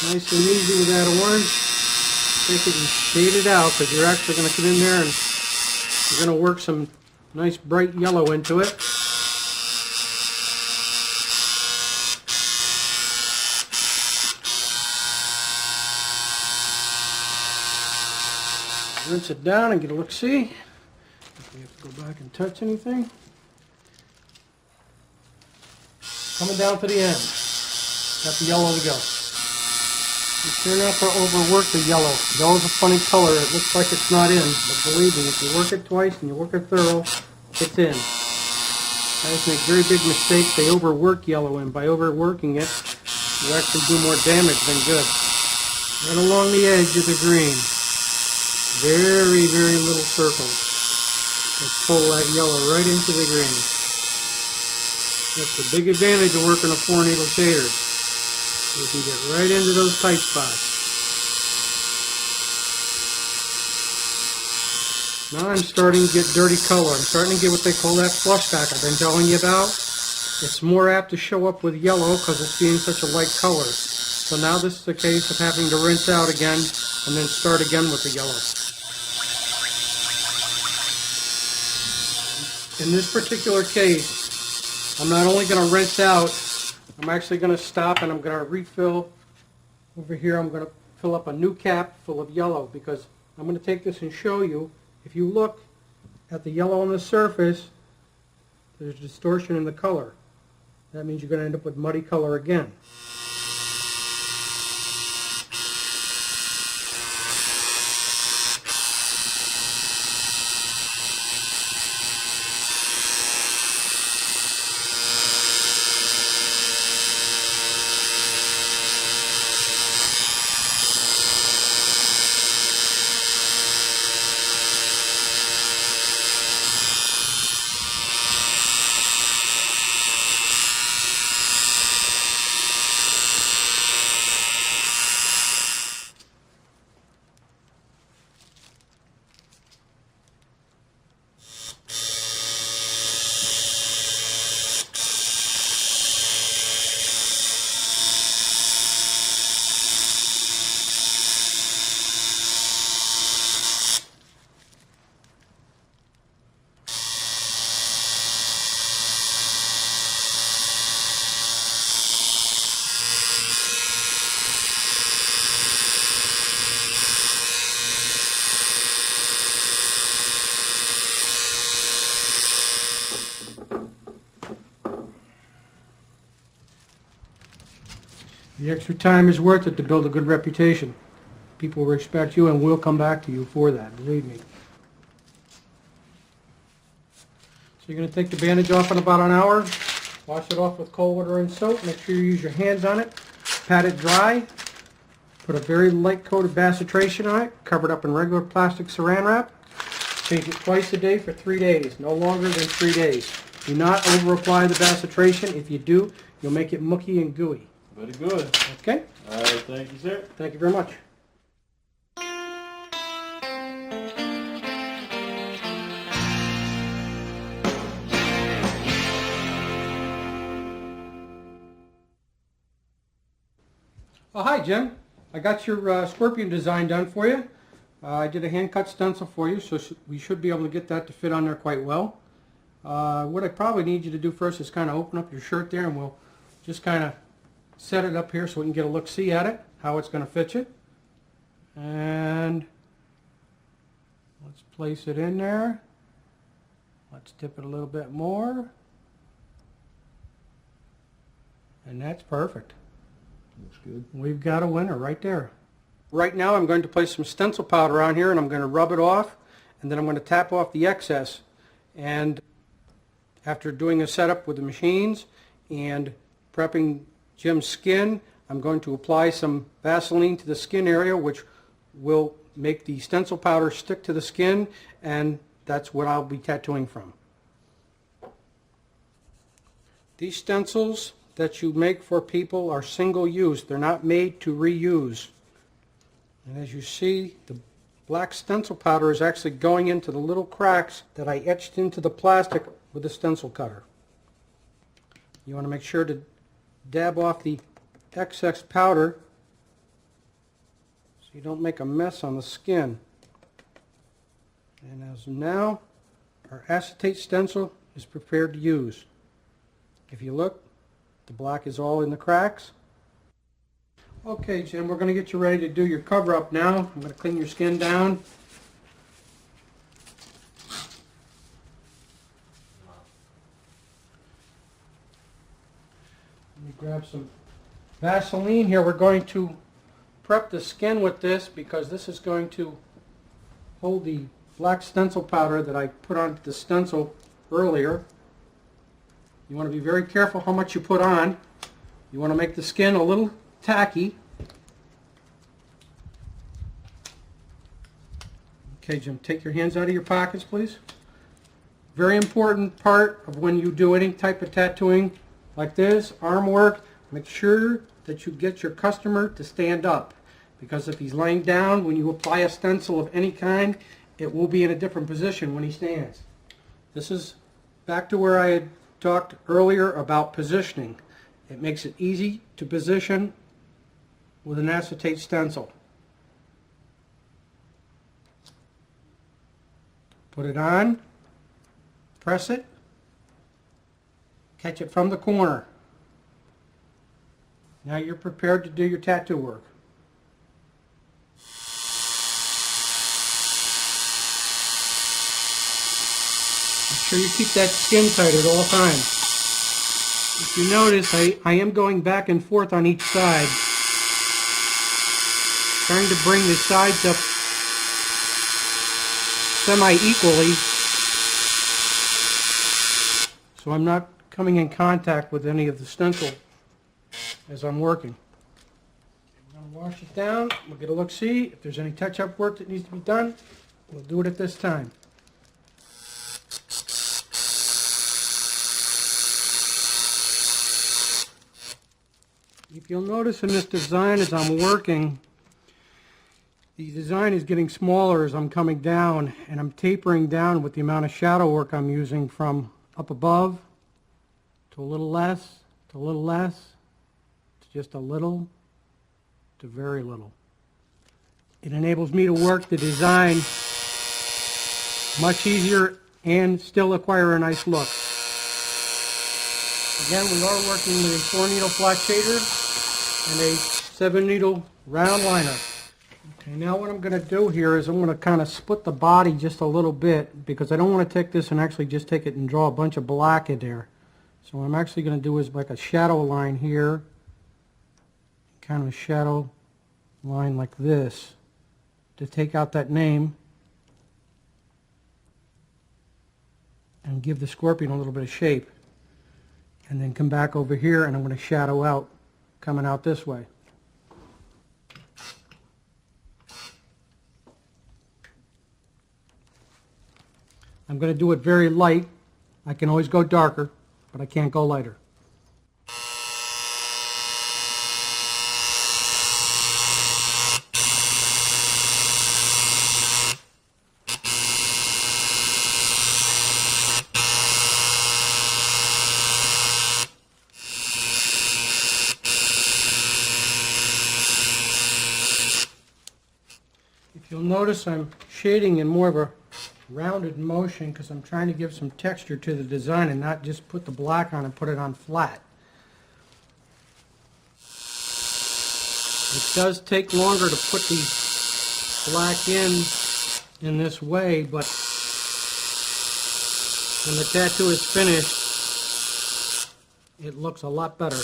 Nice and easy with that orange. Take it and shade it out, because you're actually going to come in there and you're going to work some nice bright yellow into it. Rinse it down and get a look-see. If we have to go back and touch anything. Coming down to the end. Got the yellow to go. Be sure not to overwork the yellow. Yellow's a funny color. It looks like it's not in, but believe me, if you work it twice and you work it thorough, it's in. Guys make very big mistakes. They overwork yellow, and by overworking it, you actually do more damage than good. Right along the edge of the green. Very, very little circles. Let's pull that yellow right into the green. That's the big advantage of working a 4-needle shader. You can get right into those tight spots. Now I'm starting to get dirty color. I'm starting to get what they call that flush back I've been telling you about. It's more apt to show up with yellow because it's being such a light color. So now this is a case of having to rinse out again and then start again with the yellow. In this particular case, I'm not only going to rinse out, I'm actually going to stop and I'm going to refill. Over here I'm going to fill up a new cap full of yellow, because I'm going to take this and show you, if you look at the yellow on the surface, there's distortion in the color. That means you're going to end up with muddy color again. The extra time is worth it to build a good reputation. People will respect you and will come back to you for that, believe me. So you're going to take the bandage off in about an hour, wash it off with cold water and soap, make sure you use your hands on it, pat it dry, put a very light coat of Bacitracin on it, cover it up in regular plastic saran wrap, change it twice a day for 3 days, no longer than 3 days. Do not over apply the Bacitracin. If you do, you'll make it mucky and gooey. Very good. Okay? All right, thank you, sir. Thank you very much. Oh, hi, Jim. I got your scorpion design done for you. I did a hand-cut stencil for you, so we should be able to get that to fit on there quite well. What I probably need you to do first is kind of open up your shirt there, and we'll just kind of set it up here so we can get a look-see at it, how it's going to fit you. And let's place it in there. Let's dip it a little bit more. And that's perfect. Looks good. We've got a winner right there. Right now I'm going to place some stencil powder on here, and I'm going to rub it off, and then I'm going to tap off the excess. And after doing a setup with the machines and prepping Jim's skin, I'm going to apply some Vaseline to the skin area, which will make the stencil powder stick to the skin, and that's what I'll be tattooing from. These stencils that you make for people are single use. They're not made to reuse. And as you see, the black stencil powder is actually going into the little cracks that I etched into the plastic with the stencil cutter. You want to make sure to dab off the excess powder so you don't make a mess on the skin. And as now our acetate stencil is prepared to use. If you look, the black is all in the cracks. Okay, Jim, we're going to get you ready to do your cover up now. I'm going to clean your skin down. Let me grab some Vaseline here. We're going to prep the skin with this because this is going to hold the black stencil powder that I put on the stencil earlier. You want to be very careful how much you put on. You want to make the skin a little tacky. Okay, Jim, take your hands out of your pockets, please. Very important part of when you do any type of tattooing like this, arm work, make sure that you get your customer to stand up. Because if he's laying down, when you apply a stencil of any kind, it will be in a different position when he stands. This is back to where I had talked earlier about positioning. It makes it easy to position with an acetate stencil. Put it on, press it, catch it from the corner. Now you're prepared to do your tattoo work. Make sure you keep that skin tight at all times. If you notice, I am going back and forth on each side, trying to bring the sides up semi-equally so I'm not coming in contact with any of the stencil as I'm working. I'm going to wash it down. We'll get a look-see. If there's any touch-up work that needs to be done, we'll do it at this time. If you'll notice in this design as I'm working, the design is getting smaller as I'm coming down, and I'm tapering down with the amount of shadow work I'm using from up above to a little less, to a little less, to just a little, to very little. It enables me to work the design much easier and still acquire a nice look. Again, we are working with a 4-needle flat shader and a 7-needle round liner. Okay, now what I'm going to do here is I'm going to kind of split the body just a little bit because I don't want to take this and actually just take it and draw a bunch of black in there. So what I'm actually going to do is like a shadow line here, kind of a shadow line like this to take out that name and give the scorpion a little bit of shape. And then come back over here and I'm going to shadow out coming out this way. I'm going to do it very light. I can always go darker, but I can't go lighter. If you'll notice, I'm shading in more of a rounded motion because I'm trying to give some texture to the design and not just put the black on and put it on flat. It does take longer to put the black in this way, but when the tattoo is finished, it looks a lot better.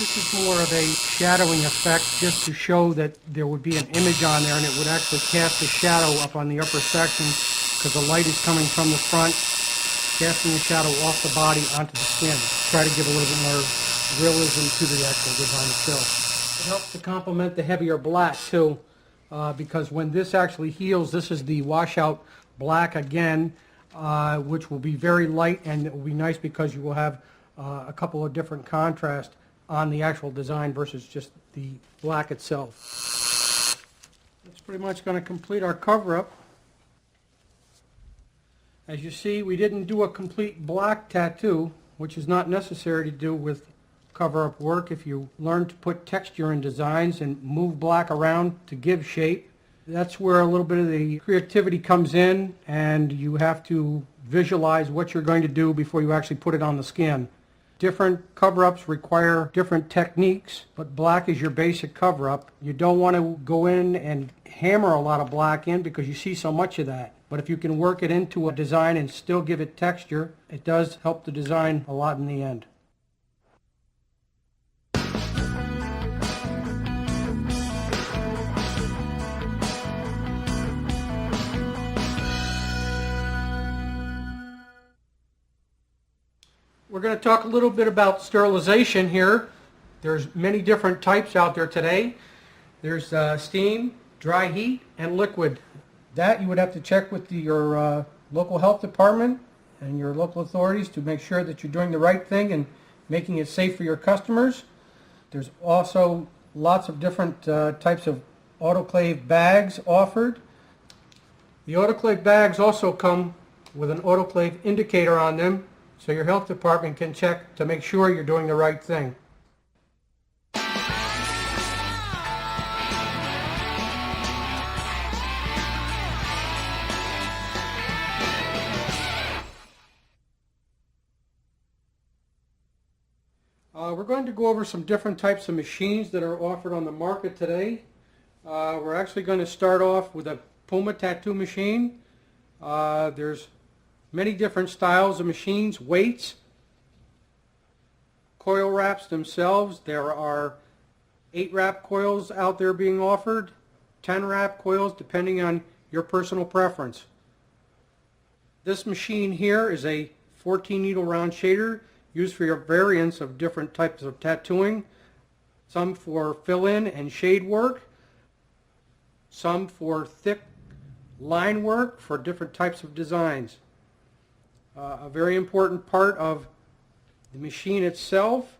This is more of a shadowing effect just to show that there would be an image on there and it would actually cast a shadow up on the upper section because the light is coming from the front, casting the shadow off the body onto the skin. Try to give a little bit more realism to the actual design itself. It helps to complement the heavier black too, because when this actually heals, this is the washout black again, which will be very light, and it will be nice because you will have a couple of different contrast on the actual design versus just the black itself. That's pretty much going to complete our cover-up. As you see, we didn't do a complete black tattoo, which is not necessary to do with cover-up work if you learn to put texture in designs and move black around to give shape. That's where a little bit of the creativity comes in, and you have to visualize what you're going to do before you actually put it on the skin. Different cover-ups require different techniques, but black is your basic cover-up. You don't want to go in and hammer a lot of black in because you see so much of that. But if you can work it into a design and still give it texture, it does help the design a lot in the end. We're going to talk a little bit about sterilization here. There's many different types out there today. There's steam, dry heat, and liquid. That you would have to check with your local health department and your local authorities to make sure that you're doing the right thing and making it safe for your customers. There's also lots of different types of autoclave bags offered. The autoclave bags also come with an autoclave indicator on them, so your health department can check to make sure you're doing the right thing. We're going to go over some different types of machines that are offered on the market today. We're actually going to start off with a Puma tattoo machine. There's many different styles of machines, weights, coil wraps themselves. There are 8 wrap coils out there being offered, 10 wrap coils depending on your personal preference. This machine here is a 14 needle round shader used for your variants of different types of tattooing, some for fill-in and shade work, some for thick line work for different types of designs. A very important part of the machine itself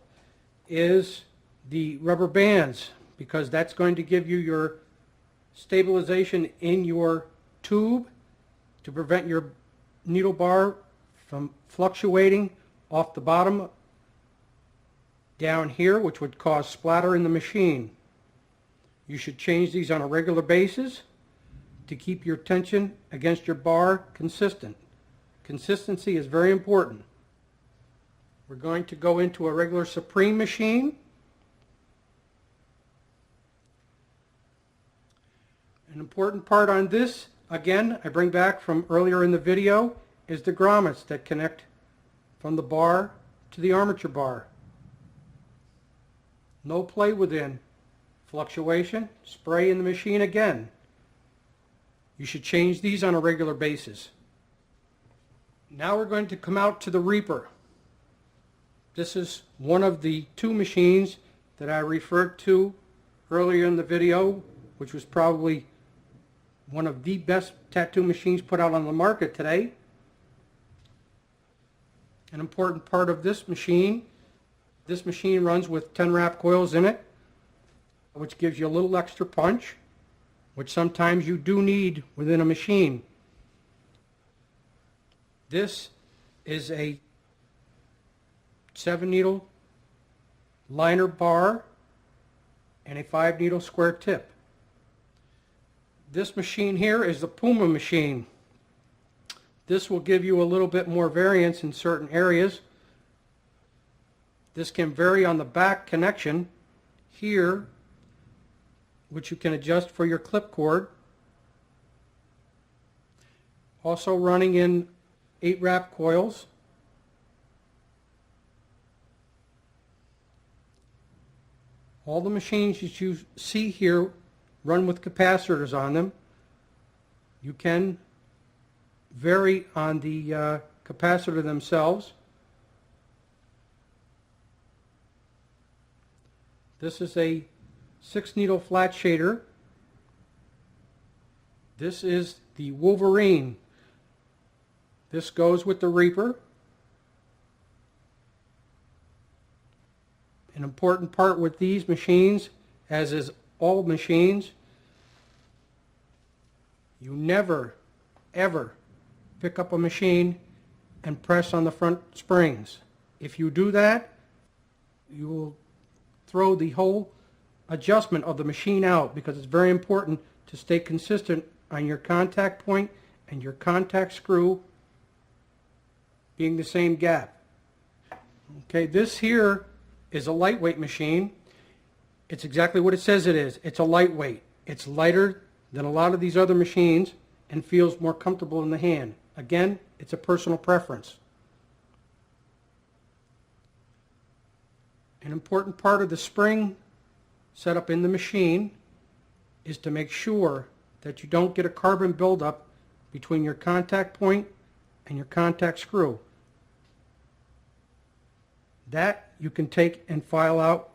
is the rubber bands, because that's going to give you your stabilization in your tube to prevent your needle bar from fluctuating off the bottom down here, which would cause splatter in the machine. You should change these on a regular basis to keep your tension against your bar consistent. Consistency is very important. We're going to go into a regular Supreme machine. An important part on this, again, I bring back from earlier in the video, is the grommets that connect from the bar to the armature bar. No play within. Fluctuation, spray in the machine again. You should change these on a regular basis. Now we're going to come out to the Reaper. This is one of the 2 machines that I referred to earlier in the video, which was probably one of the best tattoo machines put out on the market today. An important part of this machine runs with 10 wrap coils in it, which gives you a little extra punch, which sometimes you do need within a machine. This is a 7 needle liner bar and a 5 needle square tip. This machine here is the Puma machine. This will give you a little bit more variance in certain areas. This can vary on the back connection here, which you can adjust for your clip cord. Also running in 8 wrap coils. All the machines that you see here run with capacitors on them. You can vary on the capacitor themselves. This is a 6-needle flat shader. This is the Wolverine. This goes with the Reaper. An important part with these machines, as is all machines, you never, ever pick up a machine and press on the front springs. If you do that, you will throw the whole adjustment of the machine out, because it's very important to stay consistent on your contact point and your contact screw being the same gap. Okay, this here is a lightweight machine. It's exactly what it says it is. It's a lightweight. It's lighter than a lot of these other machines and feels more comfortable in the hand. Again, it's a personal preference. An important part of the spring setup in the machine is to make sure that you don't get a carbon buildup between your contact point and your contact screw. That you can take and file out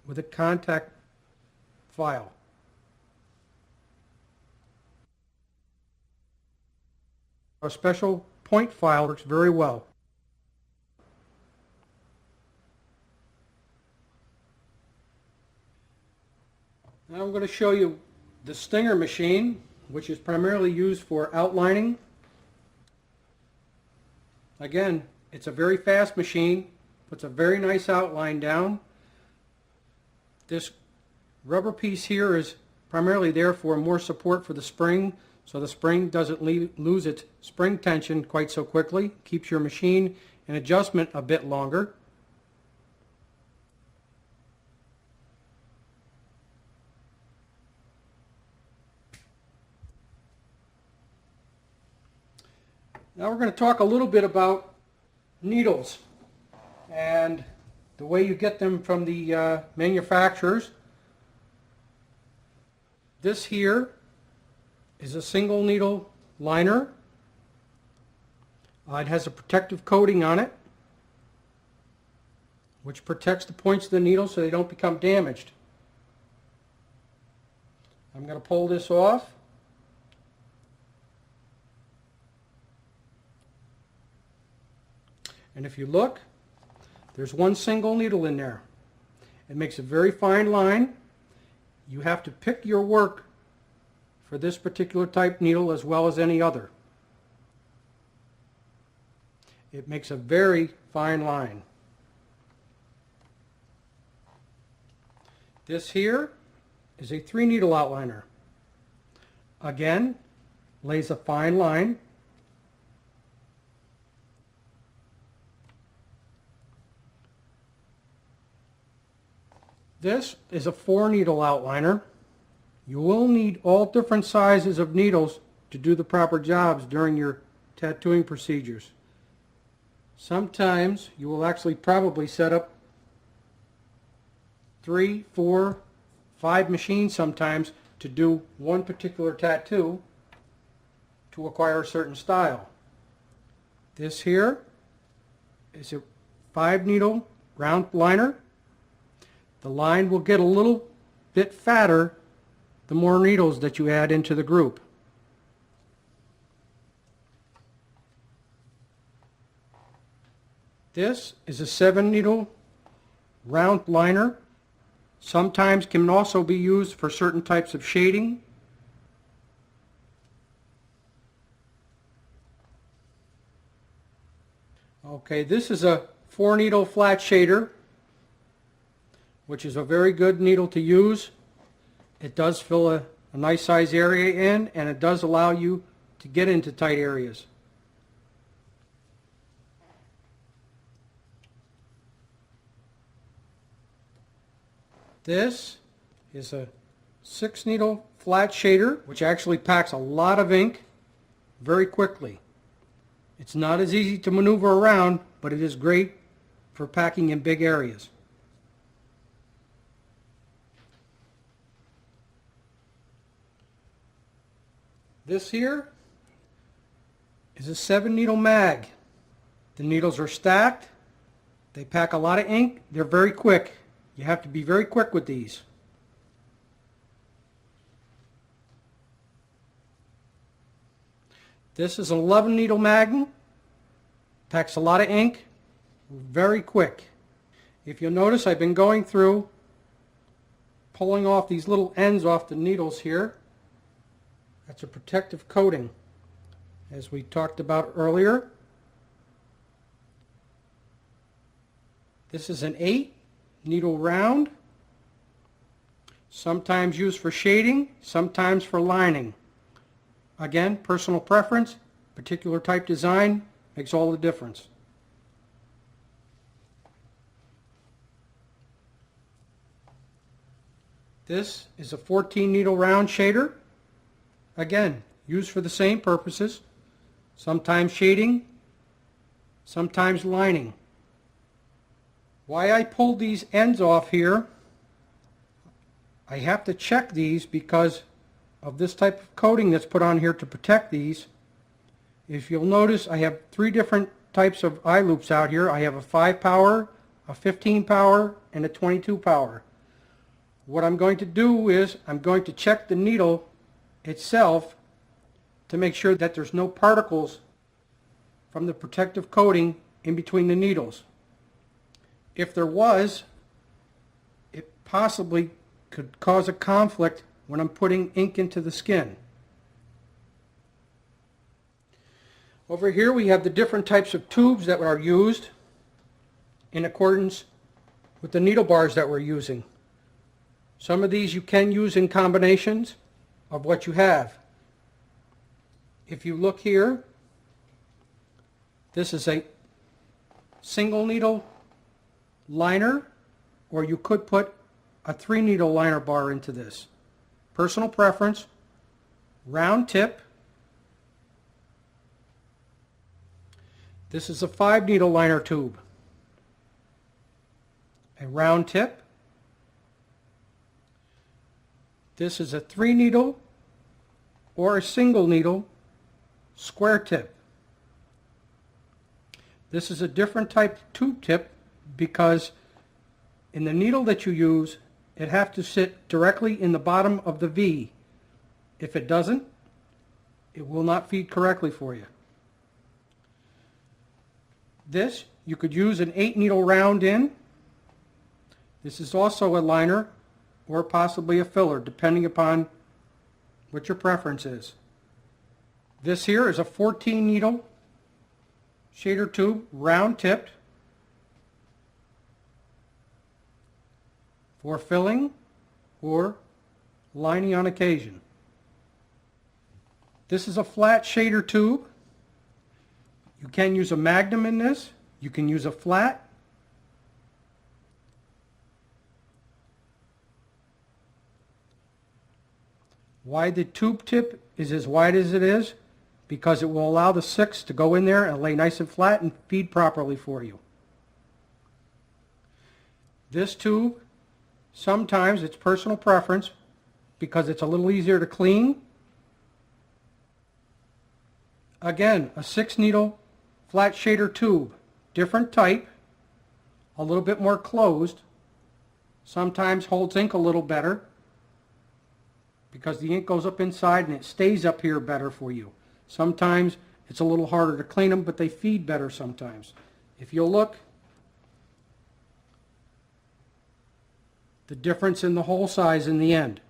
with a contact file. A special point file works very well. Now I'm going to show you the Stinger machine, which is primarily used for outlining. Again, it's a very fast machine, puts a very nice outline down. This rubber piece here is primarily there for more support for the spring, so the spring doesn't lose its spring tension quite so quickly, keeps your machine in adjustment a bit longer. Now we're going to talk a little bit about needles and the way you get them from the manufacturers. This here is a single needle liner. It has a protective coating on it, which protects the points of the needle so they don't become damaged. I'm going to pull this off. And if you look, there's one single needle in there. It makes a very fine line. You have to pick your work for this particular type needle as well as any other. It makes a very fine line. This here is a 3-needle outliner. Again, lays a fine line. This is a 4-needle outliner. You will need all different sizes of needles to do the proper jobs during your tattooing procedures. Sometimes you will actually probably set up 3, 4, 5 machines sometimes to do one particular tattoo to acquire a certain style. This here is a 5-needle round liner. The line will get a little bit fatter the more needles that you add into the group. This is a 7-needle round liner. Sometimes can also be used for certain types of shading. Okay, this is a 4-needle flat shader, which is a very good needle to use. It does fill a nice size area in, and it does allow you to get into tight areas. This is a 6-needle flat shader, which actually packs a lot of ink very quickly. It's not as easy to maneuver around, but it is great for packing in big areas. This here is a 7-needle mag. The needles are stacked. They pack a lot of ink. They're very quick. You have to be very quick with these. This is an 11-needle mag. Packs a lot of ink. Very quick. If you'll notice, I've been going through pulling off these little ends off the needles here. That's a protective coating, as we talked about earlier. This is an 8-needle round, sometimes used for shading, sometimes for lining. Again, personal preference, particular type design makes all the difference. This is a 14-needle round shader. Again, used for the same purposes. Sometimes shading, sometimes lining. Why I pulled these ends off here, I have to check these because of this type of coating that's put on here to protect these. If you'll notice, I have 3 different types of eye loops out here. I have a 5 power, a 15 power, and a 22 power. What I'm going to do is I'm going to check the needle itself to make sure that there's no particles from the protective coating in between the needles. If there was, it possibly could cause a conflict when I'm putting ink into the skin. Over here we have the different types of tubes that are used in accordance with the needle bars that we're using. Some of these you can use in combinations of what you have. If you look here, this is a single needle liner, or you could put a 3-needle liner bar into this. Personal preference, round tip. This is a 5-needle liner tube. A round tip. This is a 3-needle or a single needle square tip. This is a different type tube tip because in the needle that you use, it has to sit directly in the bottom of the V. If it doesn't, it will not feed correctly for you. This, you could use an 8-needle round in. This is also a liner or possibly a filler, depending upon what your preference is. This here is a 14-needle shader tube, round tipped, for filling or lining on occasion. This is a flat shader tube. You can use a magnum in this. You can use a flat. Why the tube tip is as wide as it is? Because it will allow the 6 to go in there and lay nice and flat and feed properly for you. This tube, sometimes it's personal preference because it's a little easier to clean. Again, a 6-needle flat shader tube, different type, a little bit more closed, sometimes holds ink a little better because the ink goes up inside and it stays up here better for you. Sometimes it's a little harder to clean them, but they feed better sometimes. If you'll look, the difference in the hole size in the end.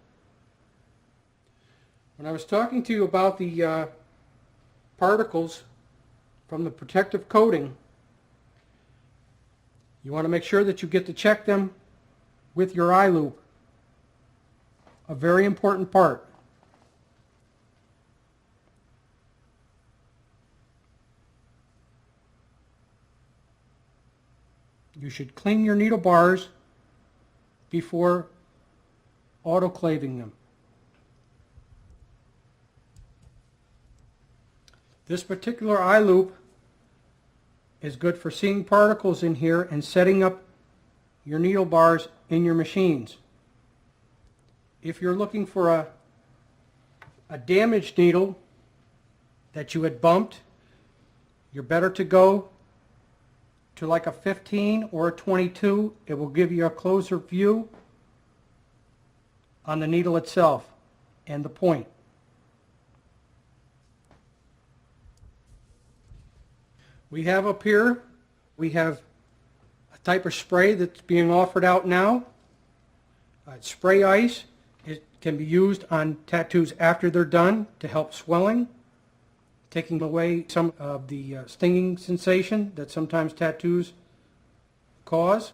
When I was talking to you about the particles from the protective coating, you want to make sure that you get to check them with your eye loop. A very important part. You should clean your needle bars before autoclaving them. This particular eye loop is good for seeing particles in here and setting up your needle bars in your machines. If you're looking for a damaged needle that you had bumped, you're better to go to like a 15 or a 22. It will give you a closer view on the needle itself and the point. We have up here, we have a type of spray that's being offered out now. It's spray ice. It can be used on tattoos after they're done to help swelling, taking away some of the stinging sensation that sometimes tattoos cause.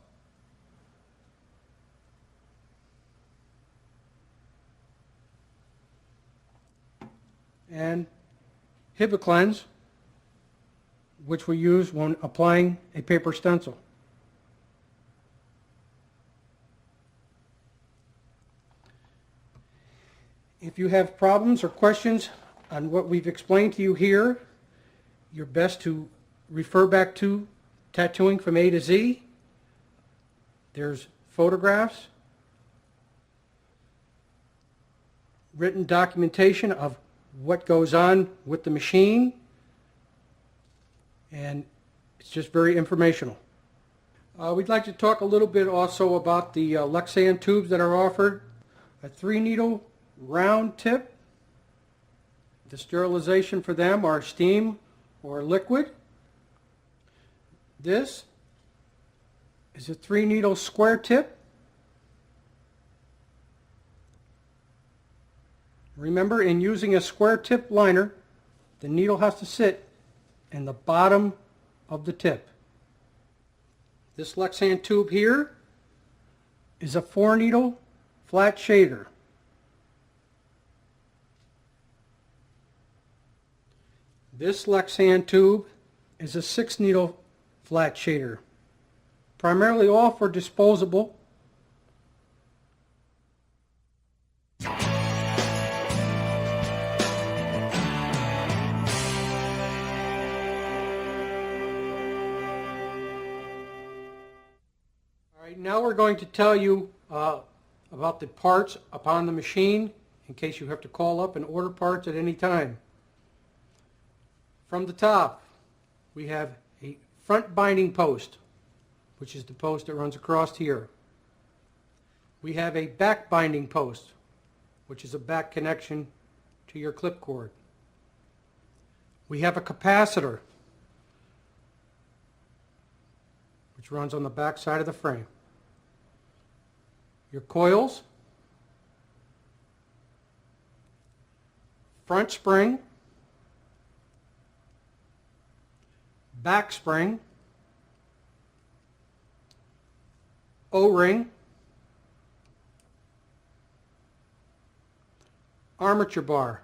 And Hibiclens, which we use when applying a paper stencil. If you have problems or questions on what we've explained to you here, you're best to refer back to Tattooing from A to Z. There's photographs, written documentation of what goes on with the machine, and it's just very informational. We'd like to talk a little bit also about the Lexan tubes that are offered. A 3-needle round tip. The sterilization for them are steam or liquid. This is a 3-needle square tip. Remember, in using a square tip liner, the needle has to sit in the bottom of the tip. This Lexan tube here is a 4-needle flat shader. This Lexan tube is a 6-needle flat shader, primarily all for disposable. Now we're going to tell you about the parts upon the machine in case you have to call up and order parts at any time. From the top, we have a front binding post, which is the post that runs across here. We have a back binding post, which is a back connection to your clip cord. We have a capacitor, which runs on the back side of the frame. Your coils, front spring, back spring, O-ring, armature bar,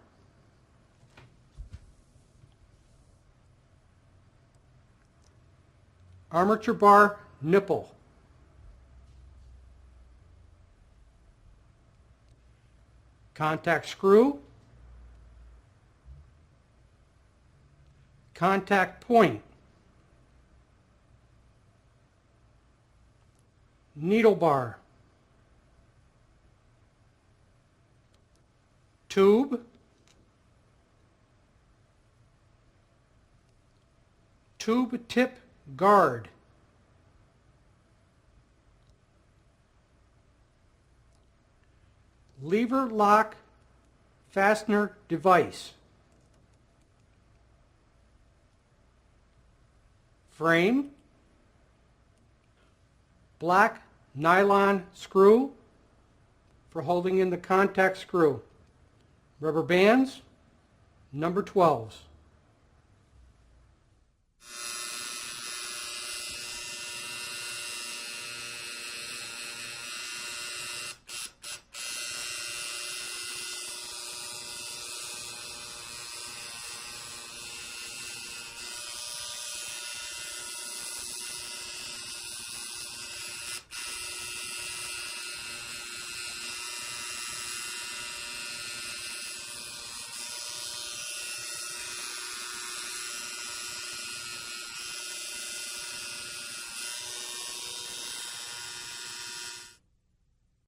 armature bar nipple, contact screw, contact point, needle bar, tube, tube tip guard, lever lock fastener device, frame, black nylon screw for holding in the contact screw, rubber bands, number 12s.